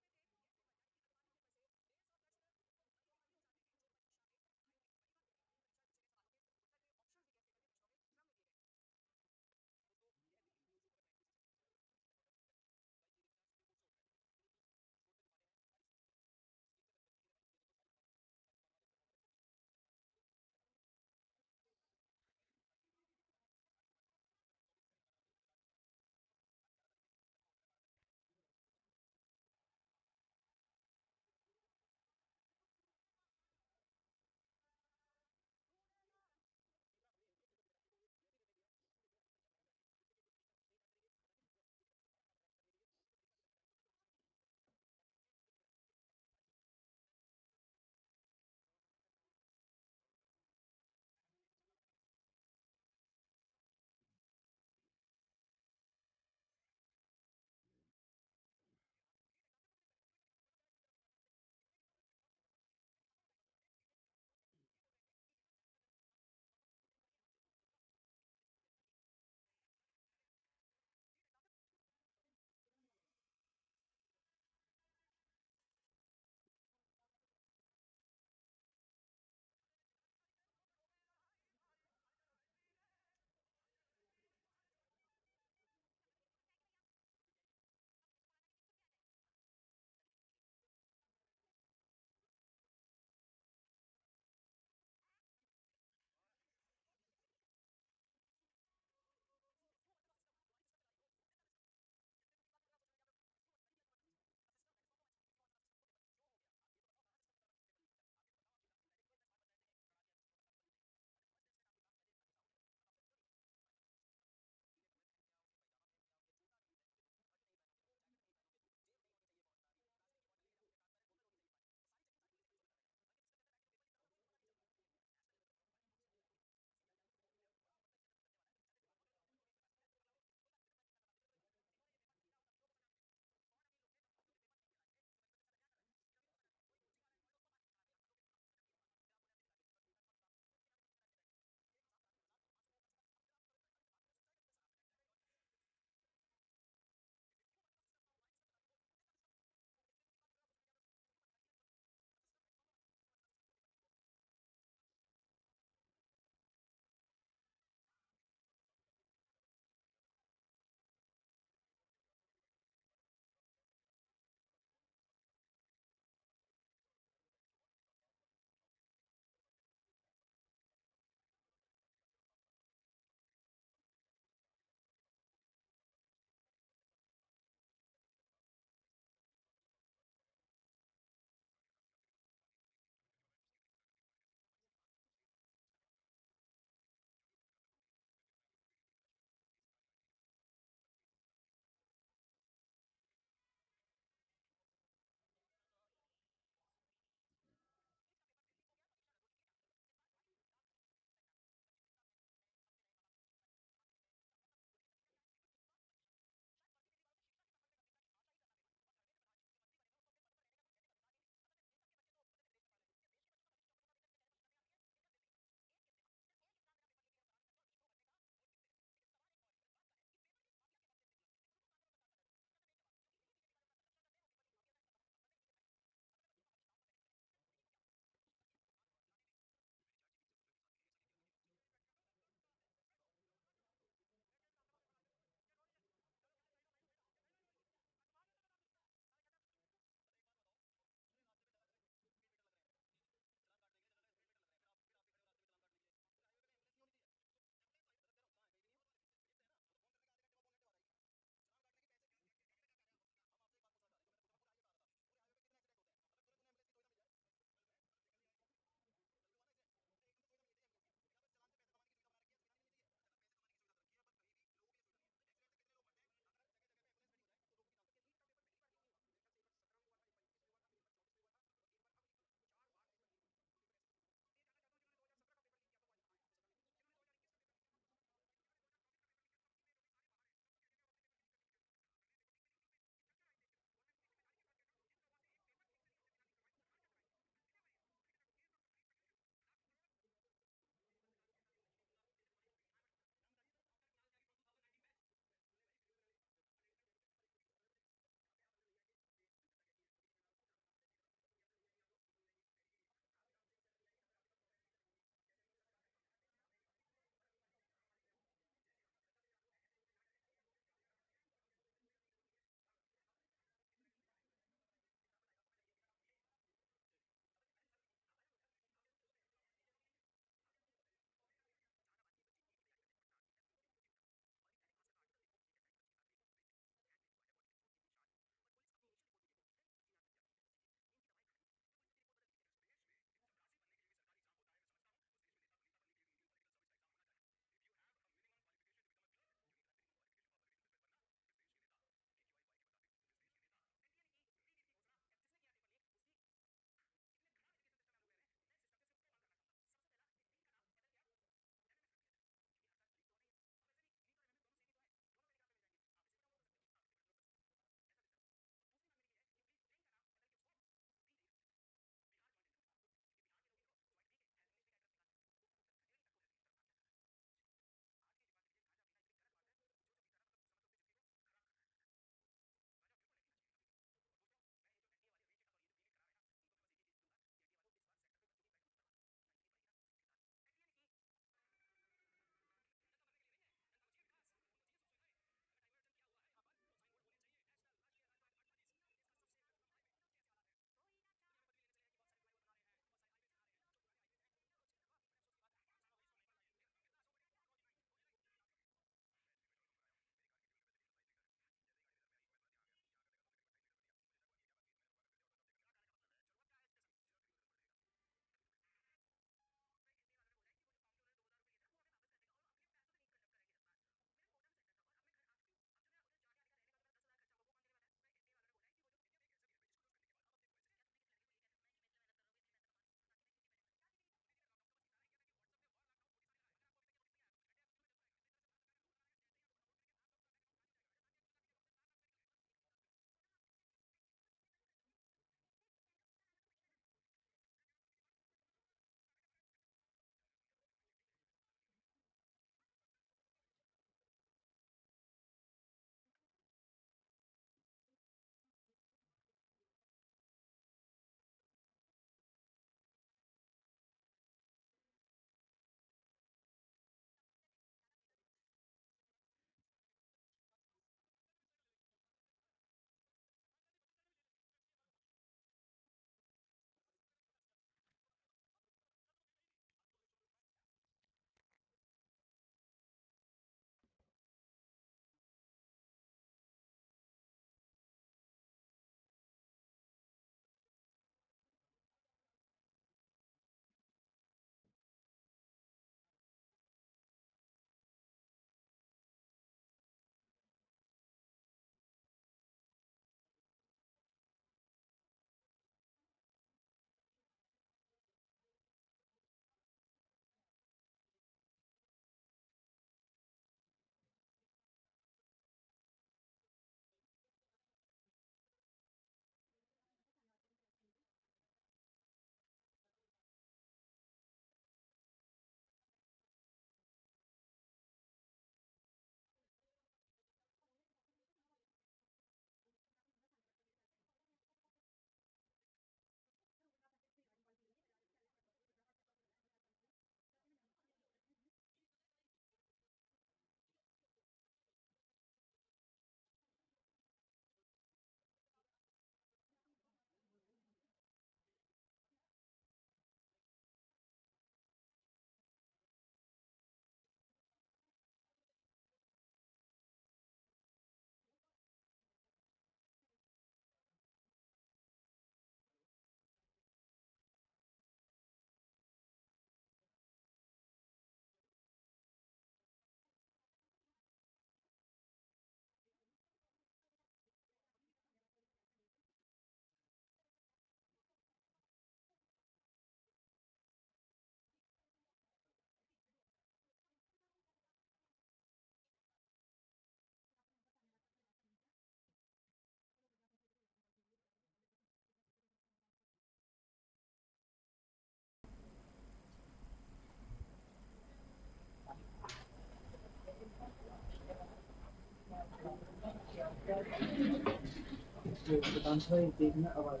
देखना आवाज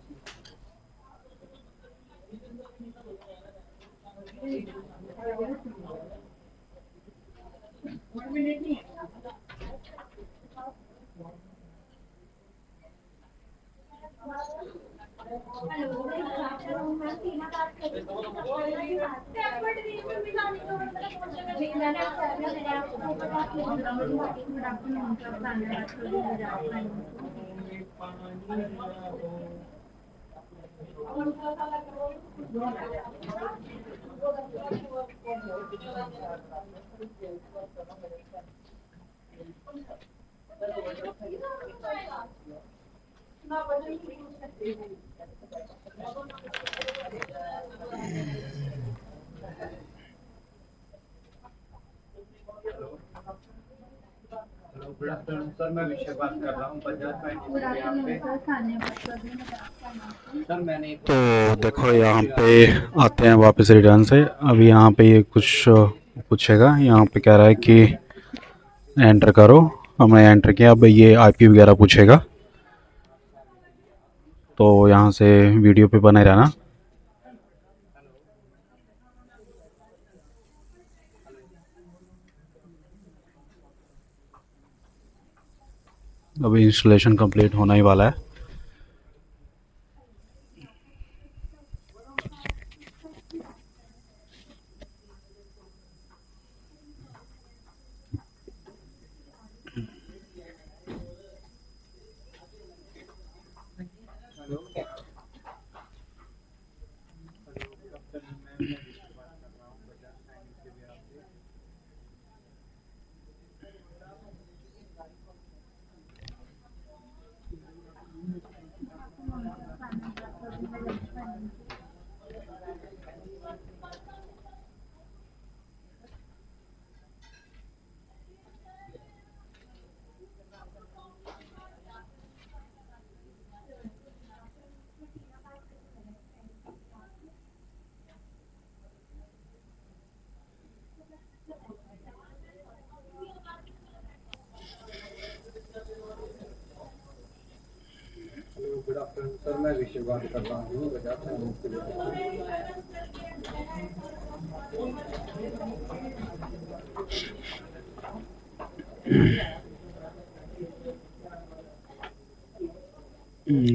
हेलो गुड आफ्टरनून सर, मैं विषय बात कर रहा हूँ बजाज फाइनेंस पे। सर मैंने तो देखो यहाँ पे आते हैं वापस रिटर्न से। अभी यहाँ पे ये कुछ पूछेगा। यहाँ पे कह रहा है कि एंटर करो। हमने एंटर किया। अब ये आईपी वगैरह पूछेगा, तो यहाँ से वीडियो पे बने रहना। अभी इंस्टॉलेशन कंप्लीट होना ही वाला है। गुड आफ्टरनून सर, मैं विषय बात कर रहा हूँ बजाज फाइनेंस के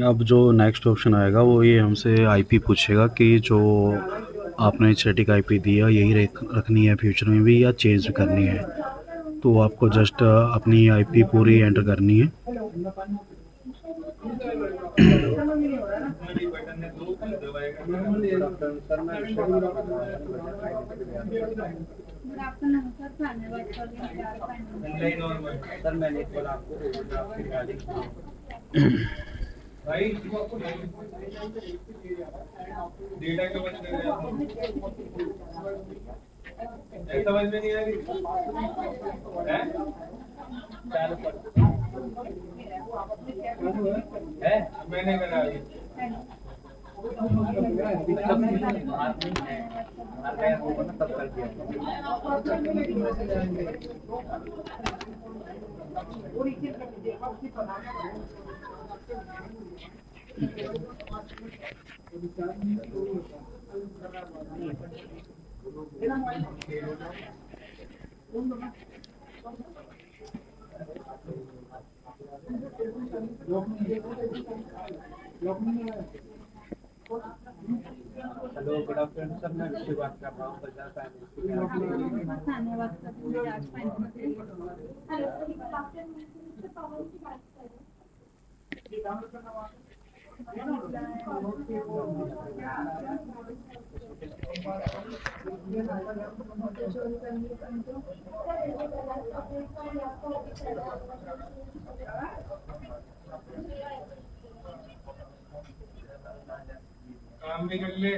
अब जो नेक्स्ट ऑप्शन आएगा वो ये हमसे आईपी पूछेगा कि जो आपने स्टैटिक आईपी दिया यही रखनी है फ्यूचर में भी या चेंज करनी है। तो आपको जस्ट अपनी आईपी पूरी एंटर करनी है। सर मैं विषय बात कर रहा हूँ सर मैंने एक बार आपको ओवरड्राफ्ट रिगार्डिंग भाई डेटा के बचने समझ में नहीं आ रही है मैंने करा तब कर दिया हेलो गुड आफ्टरनून सर, मैं विषय बात कर रहा हूँ बजाज काम भी कर ले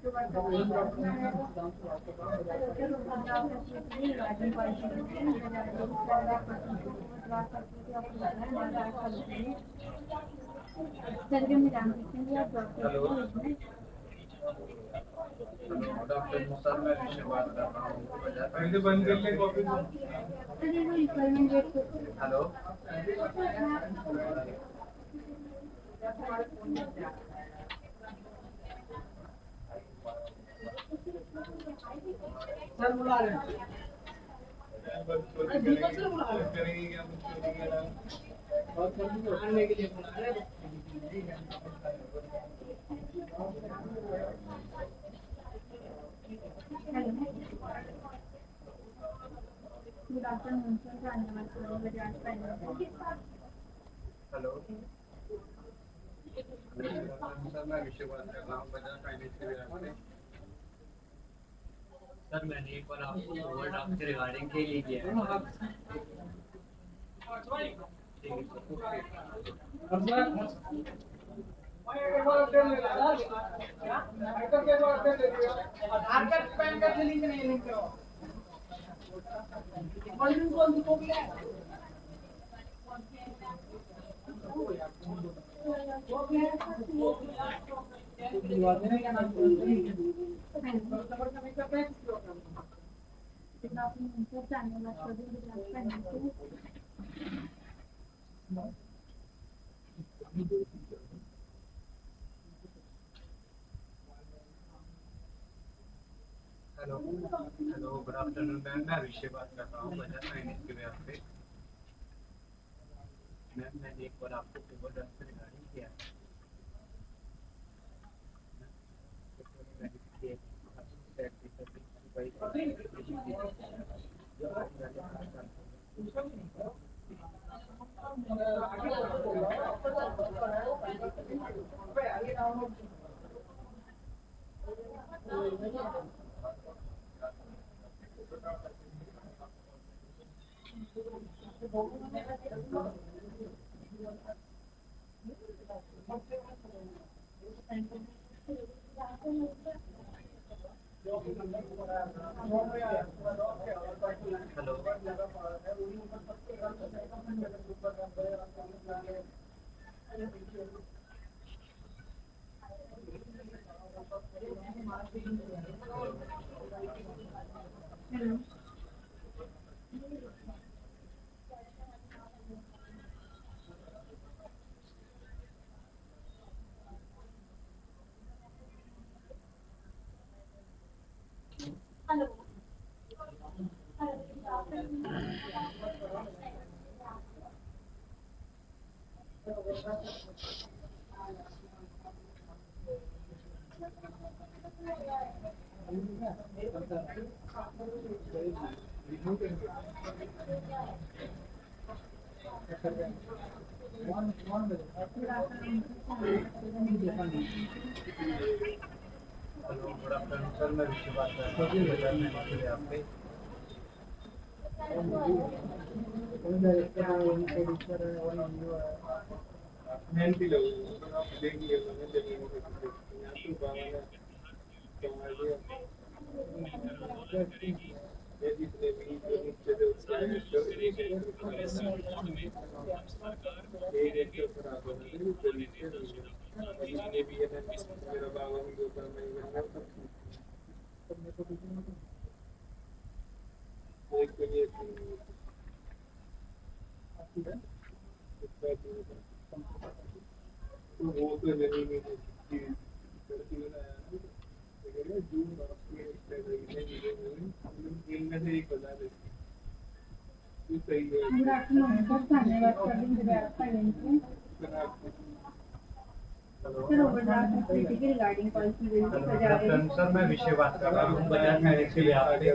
हेलो गुड आफ्टरनून सर, मैं ऋषि बात कर रहा हूँ हेलो। सर बुला रहे हैं। दीपक सर बुला रहे हैं। आने के लिए बुला रहे हैं। गुड आफ्टरनून सर, धन्यवाद sir, Bajaj finance. Hello sir, मैं ऋषि बात कर रहा हूँ बजाज फाइनेंस के बिहार से। सर मैंने एक बार आपको ओवरड्राफ्ट के रिगार्डिंग के लिए किया है। ठीक है सर, ओके। आधार कार्ड पैन कार्ड से लिंक नहीं लिंक करो। कौन कौन सी कॉपी है? Hello hello good afternoon ma'am, मैं ऋषि बात कर रहा हूँ बजाज फाइनेंस के बिहार से। मैम मैंने एक बार आपको ओवरड्राफ्ट के रिगार्डिंग किया है। Hello hello good afternoon sir, मैं ऋषि बात कर रहा हूँ बजाज फाइनेंस के बिहार से। गुड आफ्टरनून सर, धन्यवाद सर, बजाज फाइनेंस से। सर ओवरड्राफ्ट फैसिलिटी के रिगार्डिंग कॉल की गई थी गुड आफ्टरनून सर, मैं ऋषि बात कर रहा हूँ बजाज फाइनेंस के बिहार से।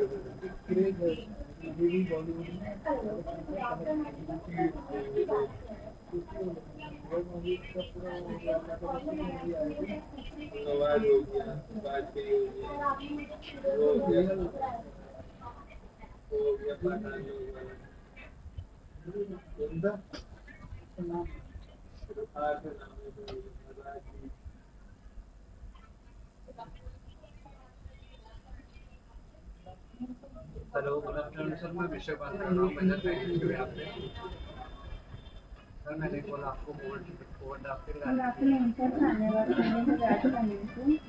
आवाज हो गया, बात के हो गया, हो गया पठान हो गया, बंदा आज नाम है Marathi hello good afternoon sir, मैं विषय बात कर रहा हूँ बजाज फाइनेंस के यहाँ पे। सर मैंने कल आपको ओवरड्राफ्ट के गुड लिए आफ्टरनून सर, धन्यवाद करने Bajaj finance.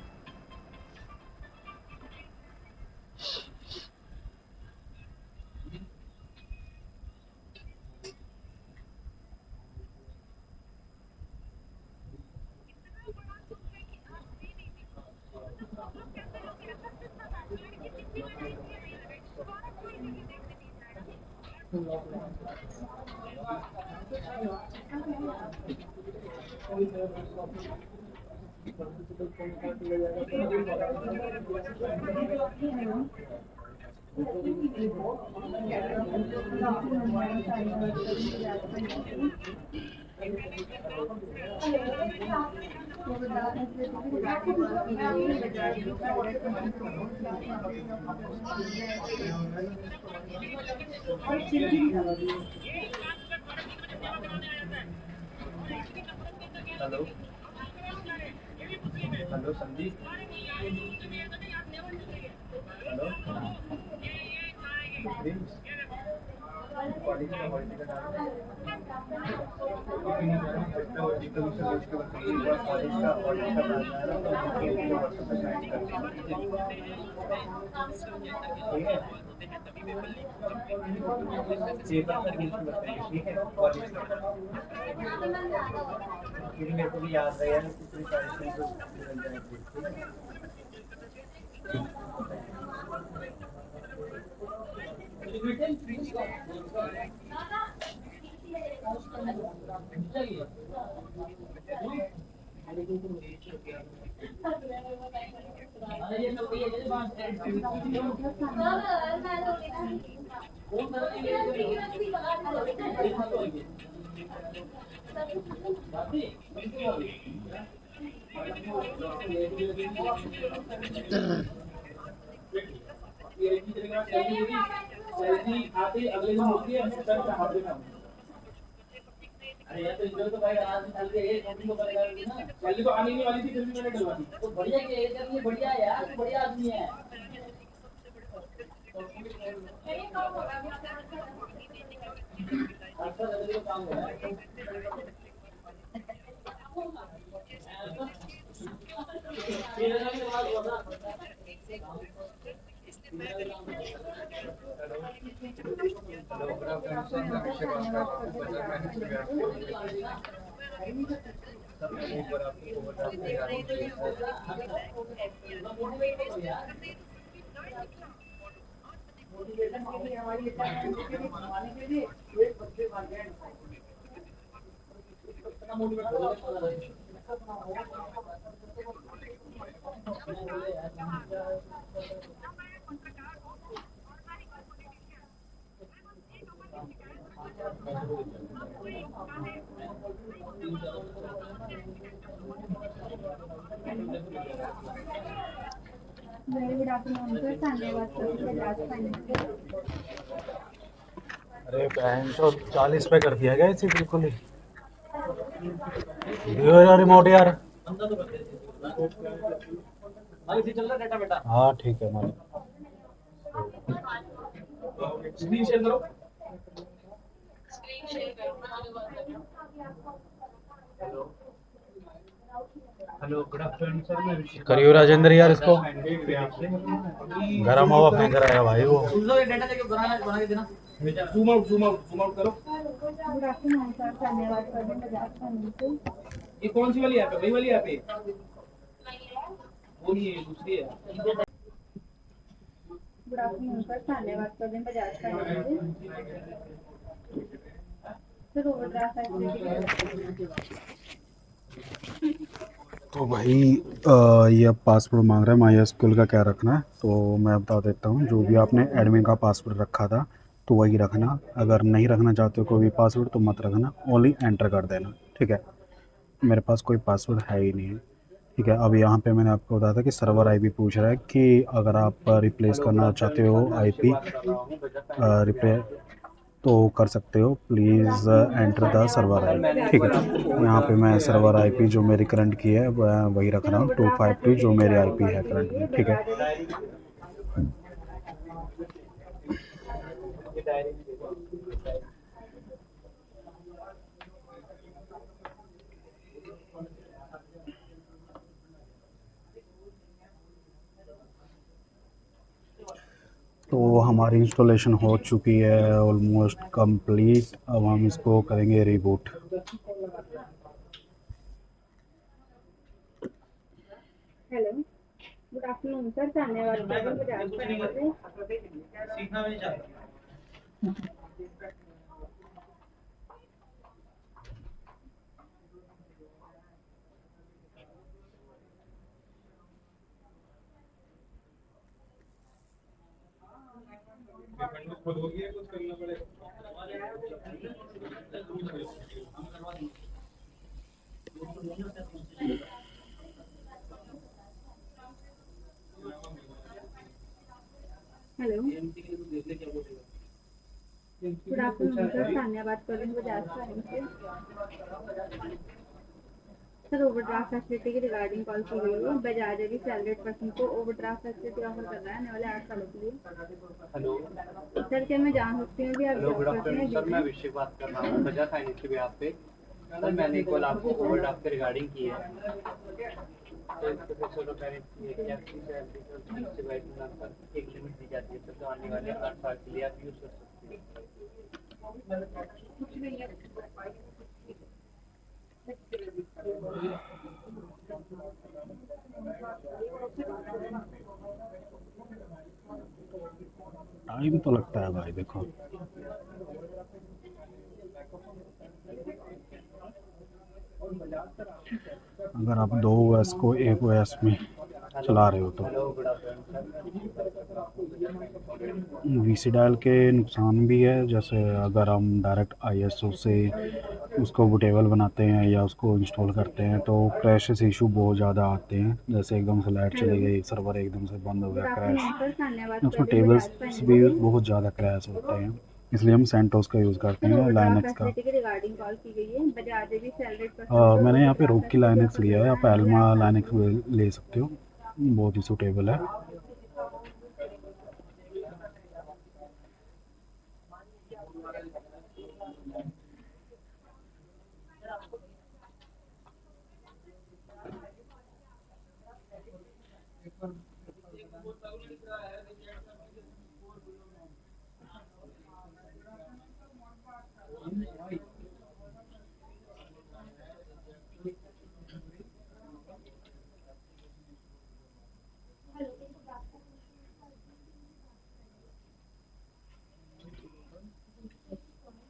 Hello hello Sandeep, hello Prince, body का डाल मेरे को भी याद रहेगा कितनी सारी सैलरी आते अगले दिन होती है सर का हाथ में। अरे यार तो इधर तो भाई आज सैलरी है, कंपनी को पड़ेगा ना, सैलरी तो आने नहीं वाली थी फिर भी मैंने डलवा दी। तो बढ़िया के ये बढ़िया है यार, तो बढ़िया आदमी है। अच्छा जल्दी काम हो वेरी गुड आफ्टरनून सर, धन्यवाद करने बजाज फाइनेंस। अरे बहन तो 40 पे कर दिया गया इसे बिल्कुल ही। दियो यार रिमोट यार। चल रहा डाटा बेटा। हाँ ठीक है मालिक। स्क्रीन शेयर करो। हेलो गुड आफ्टरनून सर, मैं करियो राजेंद्र यार इसको। गरम हवा फेंक रहा है भाई वो। डेटा लेके बना के देना। जूम आउट करो। गुड आफ्टरनून सर, धन्यवाद करने बजाज फाइनेंस। ये कौन सी वाली ऐप है? वही वाली ऐप है? वो नहीं है, दूसरी है। गुड आफ्टरनून सर, धन्यवाद करने Bajaj finance. Sir overdraft facility. तो भाई ये अब पासवर्ड मांग रहा है माई एसक्यूएल का क्या रखना है, तो मैं बता देता हूँ। जो भी आपने एडमिन का पासवर्ड रखा था तो वही रखना। अगर नहीं रखना चाहते हो कोई भी पासवर्ड तो मत रखना, ओनली एंटर कर देना, ठीक है। मेरे पास कोई पासवर्ड है ही नहीं है, ठीक है। अब यहाँ पे मैंने आपको बताया था कि सर्वर आईपी पूछ रहा है कि अगर आप रिप्लेस करना चाहते हो आईपी तो कर सकते हो। Please enter the server IP, ठीक है। यहाँ पे मैं सर्वर आईपी जो मेरी करंट की है वही रख रहा हूँ, 252 जो मेरी आईपी है करंट में, ठीक है। डायरी भी देखो। तो हमारी इंस्टॉलेशन हो चुकी है ऑलमोस्ट कंप्लीट। अब हम इसको करेंगे reboot. Hello, good afternoon sir, धन्यवाद सीखना भी नहीं चाहता। हेलो, गुड आफ्टरनून सर, धन्यवाद बजाज फाइनेंस से। सर, ओवरड्राफ्ट फैसिलिटी की रिगार्डिंग कॉल की गई है। बजाज अभी सैलरीड पर्सन को ओवरड्राफ्ट फैसिलिटी ऑफर कर रहा है आने वाले 8 सालों के लिए। हेलो सर, क्या मैं जान सकती हूँ कि आप हेलो, जॉब गुड करते आफ्टरनून हैं? सर, मैं अभिषेक बात कर रहा हूँ बजाज फाइनेंस के बिहाफ पे। सर मैंने कॉल आपको ओवरड्राफ्ट के रिगार्डिंग की है। तो इसके फिर सोलो पेरेंट्स की है कि आपकी सैलरी को 20 से 22 लाख तक एक लिमिट दी जाती है, सर जो आने वाले 8 साल के लिए आप यूज़ कर सकते टाइम तो लगता है भाई, देखो अगर आप 2 OS को 1 OS में चला रहे हो तो। Hello, good afternoon sir. VC dial के नुकसान भी है, जैसे अगर हम डायरेक्ट ISO से उसको बूटेबल बनाते हैं या उसको इंस्टॉल करते हैं तो क्रैशेस इशू बहुत ज़्यादा आते हैं, जैसे एकदम से लाइट चली गई, सर्वर एकदम से बंद हो गुड गया, आफ्टरनून क्रैश। सर, धन्यवाद उसमें टेबल्स भी बहुत ज़्यादा क्रैश होते हैं, इसलिए हम सेंटोस का यूज़ करते सर, हैं, ओवरड्राफ्ट लाइनक्स का। फैसिलिटी की रिगार्डिंग कॉल की गई है। बजाज अभी सैलरीड पर्सन मैंने यहाँ पे रोग की लाइनक्स लिया है, आप एल्मा लाइनक्स ले सकते हो, बहुत ही सूटेबल है।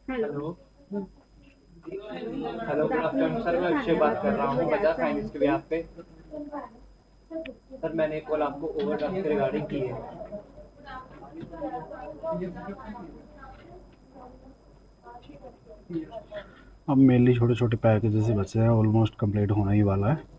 Hello hello, good afternoon sir, मैं अभिषेक बात कर रहा हूँ बजाज फाइनेंस के बिहाफ पे। सर मैंने कॉल आपको ओवरड्राफ्ट के रिगार्डिंग की है। अब मेनली छोटे छोटे पैकेजेस ही बचे हैं, ऑलमोस्ट कंप्लीट होना ही वाला है।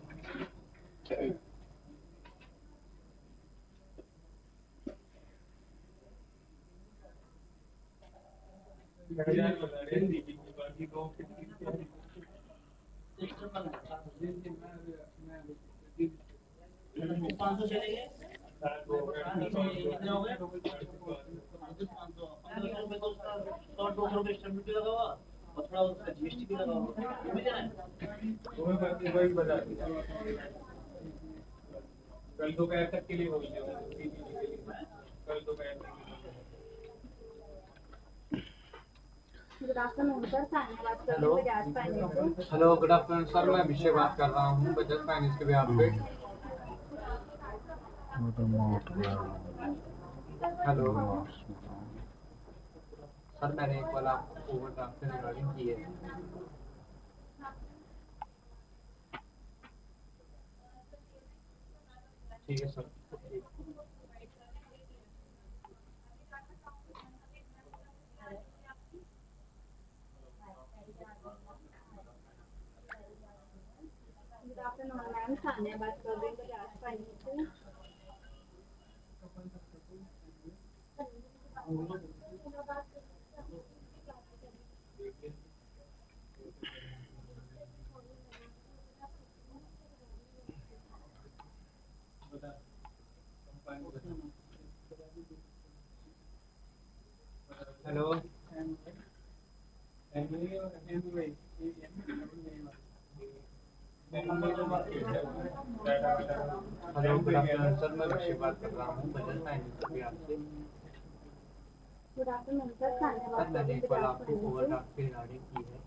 कल दोपहर तक के लिए बोल दिया, कल दोपहर तक। गुड आफ्टरनून सर, धन्यवाद हेलो बजाज फाइनेंस से। हेलो, गुड आफ्टरनून सर, मैं अभिषेक बात कर रहा हूँ बजाज फाइनेंस के बिहाफ पे। हेलो सर, मैंने एक कॉल आपको ओवरड्राफ्ट के रिगार्डिंग की है। ठीक है sir. Good afternoon ma'am, Sanya बात कर रही हूँ बजाज फाइनेंस से। Hello hello good afternoon sir, मैं विषय बात कर रहा हूँ बजाज फाइनेंस से आपसे। गुड आफ्टरनून सर, सर मैंने कल आपको ओवरड्राफ्ट की रिगार्डिंग की है।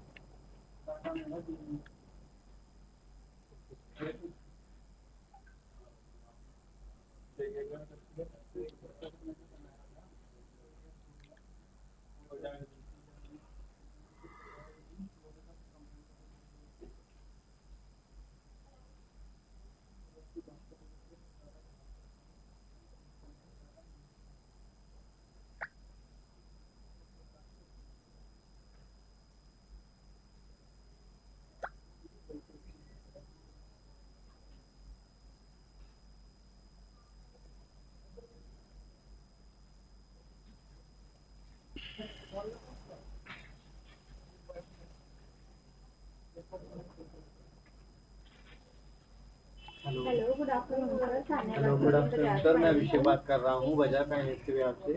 Hello good afternoon sir, hello good afternoon sir, मैं विषय बात कर रहा हूँ बजाज फाइनेंस से आपसे।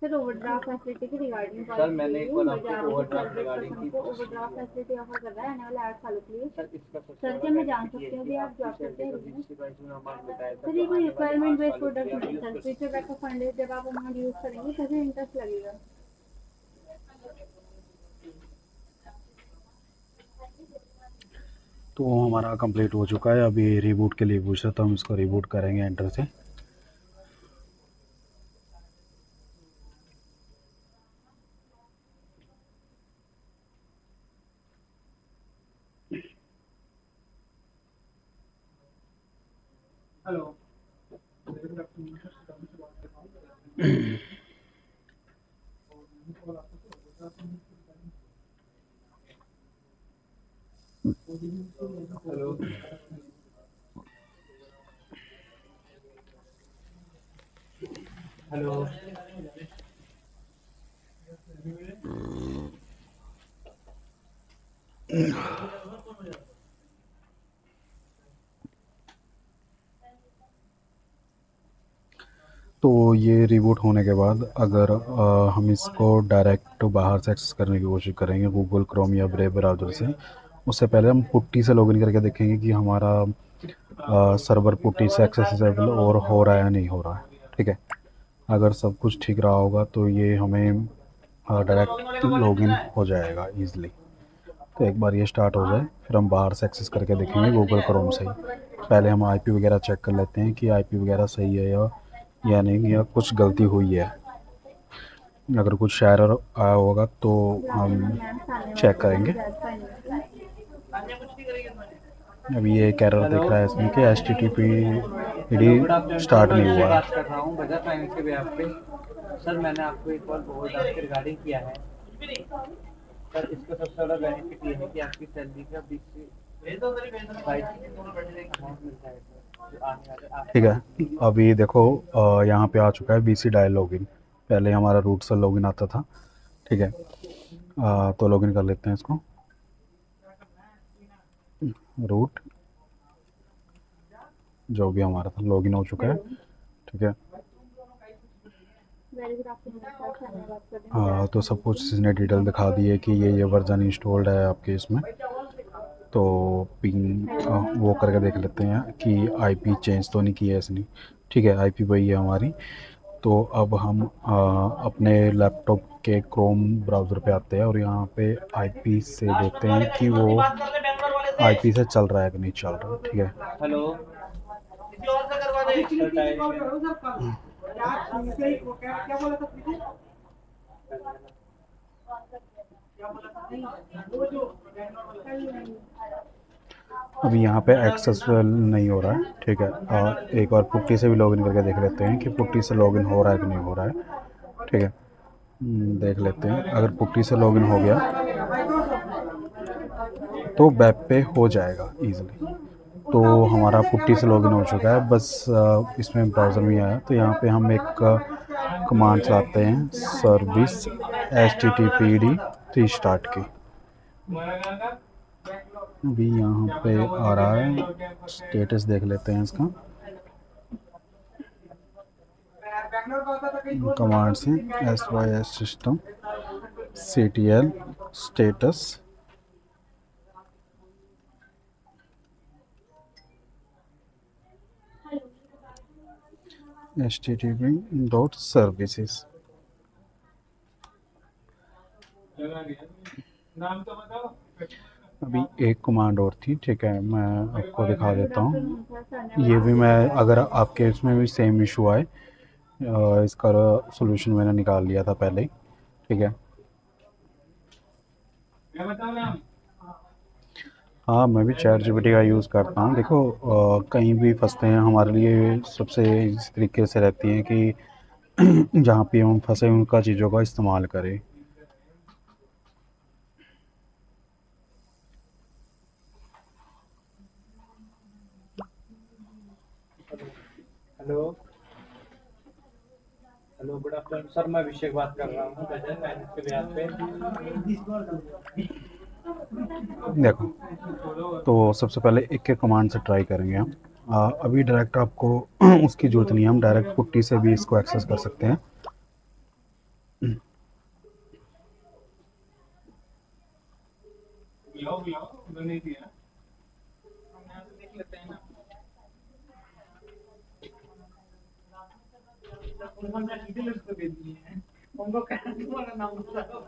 सर ओवरड्राफ्ट फैसिलिटी की रिगार्डिंग सर मैंने कल आपको ओवरड्राफ्ट रिगार्डिंग की। ओवरड्राफ्ट फैसिलिटी ऑफर कर रहा है आने वाले 8 सालों के लिए। सर इसका सबसे सर बड़ा क्या मैं जान benefit ये सकती हूँ है अभी कि आप जॉब आपकी करते सैलरी हैं? का 20% में अमाउंट बताया था, सर तो ये कोई आने वाले रिक्वायरमेंट 8 बेस्ड सालों के लिए प्रोडक्ट आप नहीं यूज है कर सर। सकते फ्यूचर बैकअप फंड है, जब आप अमाउंट यूज करेंगे तभी इंटरेस्ट लगेगा। तो हमारा कंप्लीट हो चुका है। अभी रिबूट के लिए पूछ रहा था, हम इसको रिबूट करेंगे एंटर से। हेलो हेलो हेलो तो ये रिबूट होने के बाद अगर हम इसको डायरेक्ट बाहर से एक्सेस करने की कोशिश करेंगे गूगल क्रोम या ब्रेव ब्राउज़र से, उससे पहले हम पुट्टी से लॉगिन करके देखेंगे कि हमारा सर्वर पुट्टी से एक्सेसिबल और हो रहा है या नहीं हो रहा है। ठीक है, अगर सब कुछ ठीक रहा होगा तो ये हमें डायरेक्ट लॉगिन हो जाएगा ईज़िली। तो एक बार ये स्टार्ट हो जाए फिर हम बाहर से एक्सेस करके देखेंगे गूगल क्रोम से ही। पहले हम आईपी वगैरह चेक कर लेते हैं कि आईपी वगैरह सही है या नहीं, या कुछ गलती हुई है। अगर कुछ एरर आया होगा तो हम चेक करेंगे। अभी ये एक एरर दिख रहा है इसमें कि H T T P good afternoon start sir, मैं नहीं विषय हुआ बात है। कर रहा हूँ बजाज फाइनेंस के बेhalf पे। सर मैंने आपको एक कॉल ओवरड्राफ्ट की रिगार्डिंग किया है। सर इसका सबसे बड़ा बेनिफिट ये है कि आपकी सैलरी का 20 से 22 अमाउंट मिलता है सर, जो आने वाले 8 ठीक सालों है, के लिए। अभी देखो यहाँ पे आ चुका है बीसी डायल लॉगिन। पहले हमारा रूट से लॉगिन आता था। ठीक है, तो लॉगिन कर लेते हैं इसको। रूट जो भी हमारा था लॉगिन हो चुका है। ठीक है, very good afternoon sir, Sania बात कर रही हूँ। तो सब कुछ इसने डिटेल दिखा दी है कि ये वर्जन इंस्टॉल्ड है आपके इसमें। तो पिंग वो करके देख लेते हैं कि आईपी चेंज तो नहीं किया है इसने। ठीक है, आईपी वही है हमारी। तो अब हम अपने लैपटॉप के क्रोम ब्राउज़र पे आते हैं और यहाँ पे आईपी से देखते हैं कि वो आईपी से चल रहा है कि नहीं चल रहा। ठीक है, हेलो किसी और से करवा दे। किसी से कॉल करो सर कल। क्या ठीक है, वो क्या बोला था प्रीति? क्या बोला था? वो जो अभी यहाँ पे एक्सेसफुल नहीं हो रहा है। ठीक है, एक बार पुट्टी से भी लॉगिन करके देख लेते हैं कि पुट्टी से लॉगिन हो रहा है कि नहीं हो रहा है। ठीक है, देख लेते हैं। अगर पुट्टी से लॉगिन हो गया तो वेब पे हो जाएगा ईज़िली। तो हमारा पुट्टी से लॉगिन हो चुका है, बस इसमें ब्राउज़र में आया। तो यहाँ पे हम एक कमांड चलाते हैं सर्विस httpd रीस्टार्ट की। अभी यहाँ पे आ रहा है, स्टेटस देख लेते हैं इसका। बैंगलोर का होता था कहीं दोस्त कमांड से SYS system CTL status http.services। लगा दिया नाम तो बताओ। अभी एक कमांड और थी, ठीक है, मैं आपको दिखा देता हूँ। ये भी मैं, अगर आपके इसमें भी सेम इशू आए, इसका सॉल्यूशन मैंने निकाल लिया था पहले ही, ठीक है। क्या बताओ नाम? हाँ, मैं भी चैट जीपीटी का यूज़ करता हूँ। देखो कहीं भी फंसते हैं, हमारे लिए सबसे इस तरीके से रहती है कि जहाँ पे हम फंसे उनका चीज़ों का इस्तेमाल करें। Hello hello, good afternoon sir, मैं अभिषेक बात कर रहा हूँ बजाज फाइनेंस के ब्याज पे। देखो, तो सबसे पहले एक एक कमांड से ट्राई करेंगे हम। अभी डायरेक्ट आपको उसकी ज़रूरत नहीं है, हम डायरेक्ट पुट्टी से भी इसको एक्सेस कर सकते हैं। बुलाओ उन्होंने नहीं दिया। हम यहाँ से देख लेते हैं ना। उन्होंने डिटेल्स को दे दिए हैं, उनको तुम्हारा नाम बताओ।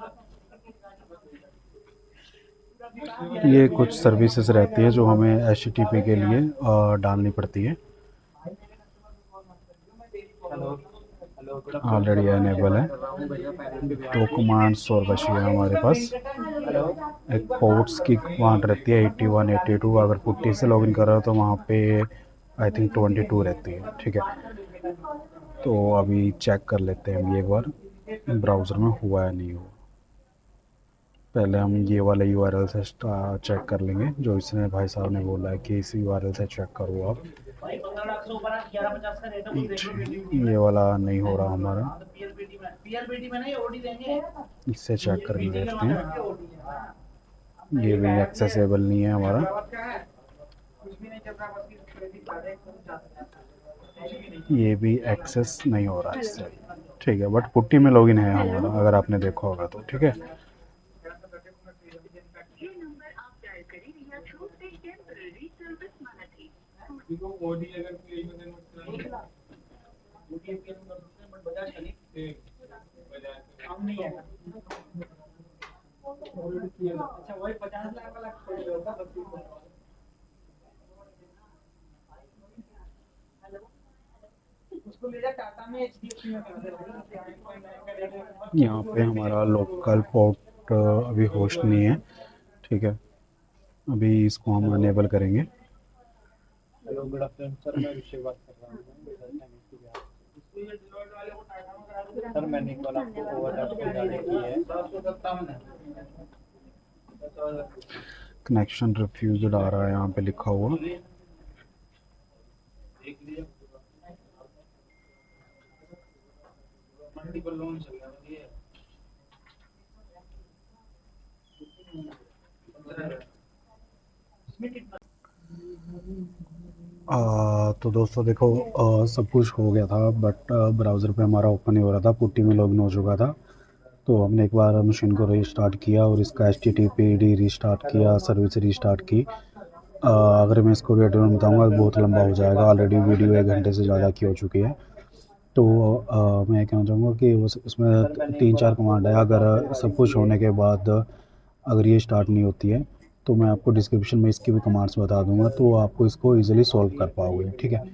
ये कुछ सर्विसेज रहती है जो हमें HTTP के लिए डालनी पड़ती है। Hello hello, good already enable है। दो कमांड्स और बची है हमारे पास। एक पोर्ट्स की कमांड रहती है 81 82, अगर पुट्टी से लॉगिन कर रहे हो तो वहाँ पे आई थिंक 22 रहती है, ठीक है। तो अभी चेक कर लेते हैं हम ये एक बार ब्राउज़र में हुआ है नहीं हुआ। पहले हम ये वाले URL से चेक कर लेंगे जो इसने भाई साहब ने बोला है कि इस URL से चेक करो आप। भाई 15 लाख से ऊपर 1150 का रेट है, वो देख लो वीडियो। ये वाला नहीं हो रहा हमारा, पीएलबीटी में नहीं, ओडी देंगे। इससे चेक कर लेते हैं। ये भी एक्सेसिबल नहीं है हमारा। ये भी एक्सेस नहीं हो रहा इससे, ठीक है। बट पुट्टी में लॉगिन है हमारा, अगर आपने देखा होगा तो, ठीक है। देखो ओडी अगर कोई में कन्वर्ट करना है, ओडी में कर सकते हैं, बट बजाज का नहीं। ठीक, बजाज का हम नहीं है। अच्छा वही 50 लाख वाला खोल होगा 32 को। उसको ले जा टाटा में HDFC में कर दे। यहाँ पे हमारा लोकल पोर्ट अभी होस्ट नहीं है, ठीक है। अभी इसको हम अनेबल करेंगे। हेलो, गुड आफ्टरनून सर, मैं अभिषेक बात कर रहा हूँ बजाज फाइनेंस के ब्याज पे। सर मैंने कल आपको ओवरड्राफ्ट की गाड़ी की है। कनेक्शन रिफ्यूज्ड आ रहा है यहाँ पे लिखा हुआ। मंडी पर लोन चल रहा है ये। तो दोस्तों देखो, सब कुछ हो गया था बट ब्राउज़र पे हमारा ओपन नहीं हो रहा था, पुट्टी में लॉगिन हो चुका था। तो हमने एक बार मशीन को रीस्टार्ट किया और इसका HTTPD रीस्टार्ट किया, सर्विस रीस्टार्ट की। अगर मैं इसको डिटेल में बताऊँगा बहुत लंबा हो जाएगा, ऑलरेडी वीडियो 1 घंटे से ज़्यादा की हो चुकी है। तो मैं कहना चाहूँगा कि उसमें 3-4 कमांड है। अगर सब कुछ होने के बाद अगर ये स्टार्ट नहीं होती है तो मैं आपको डिस्क्रिप्शन में इसकी भी कमांड्स बता दूंगा, तो आपको इसको इजीली सॉल्व कर पाओगे, ठीक है।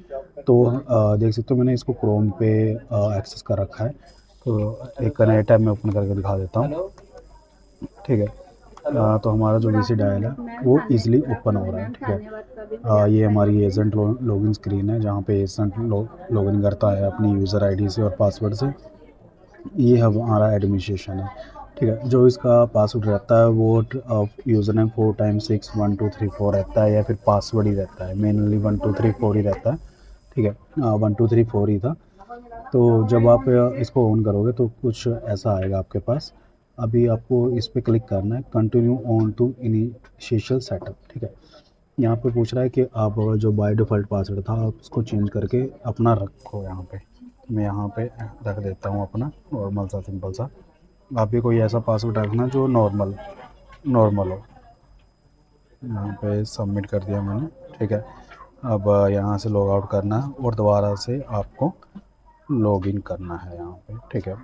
तो देख सकते हो मैंने इसको क्रोम पे एक्सेस कर रखा है। तो एक नया टैब में ओपन करके दिखा देता हूँ, ठीक है। तो हमारा जो VC डायल है वो इजीली ओपन हो रहा है, ठीक है। ये हमारी एजेंट लॉगिन स्क्रीन है जहाँ पे एजेंट लॉगिन करता है अपनी यूज़र ID से और पासवर्ड से। ये हमारा एडमिनिस्ट्रेशन है, ठीक है। जो इसका पासवर्ड रहता है वो यूज़र नेम 4 टाइम्स 6 1 2 3 4 रहता है, या फिर पासवर्ड ही रहता है, मेनली 1 2 3 4 ही रहता है, ठीक है। 1 2 3 4 ही था। तो जब आप इसको ऑन करोगे तो कुछ ऐसा आएगा आपके पास। अभी आपको इस पर क्लिक करना है, continue on to initial setup, ठीक है। यहाँ पे पूछ रहा है कि आप जो बाय डिफ़ॉल्ट पासवर्ड था आप उसको चेंज करके अपना रखो यहाँ पे, मैं यहाँ पे रख देता हूँ अपना नॉर्मल सा सिंपल सा। आप भी कोई ऐसा पासवर्ड रखना जो नॉर्मल हो। यहाँ पे सबमिट कर दिया मैंने, ठीक है। अब यहाँ से लॉग आउट करना है और दोबारा से आपको लॉगिन करना है यहाँ पे, ठीक है,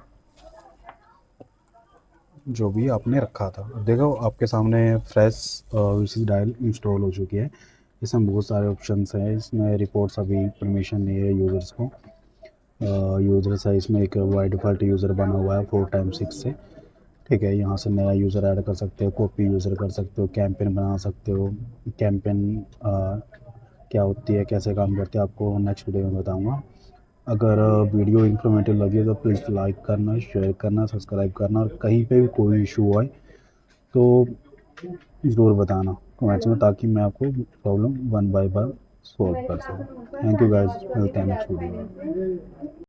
जो भी आपने रखा था। अब देखो आपके सामने फ्रेश वीसी डायल इंस्टॉल हो चुकी है। इसमें बहुत सारे ऑप्शंस हैं। इसमें रिपोर्ट्स अभी परमिशन नहीं है यूज़र्स को। यूज़र्स है इसमें एक बाय डिफ़ॉल्ट यूज़र बना हुआ है 4x6 से, ठीक है। यहाँ से नया यूज़र ऐड कर सकते हो, कॉपी यूज़र कर सकते हो, कैंपेन बना सकते हो। कैंपेन क्या होती है, कैसे काम करती है, आपको नेक्स्ट वीडियो में बताऊँगा। अगर वीडियो इन्फॉर्मेटिव लगी तो प्लीज़ लाइक करना, शेयर करना, सब्सक्राइब करना, और कहीं पे भी कोई इशू आए तो ज़रूर बताना कमेंट्स में, ताकि मैं आपको problem one by one solve कर सकूँ। थैंक यू गाइस, मिलते हैं नेक्स्ट वीडियो में।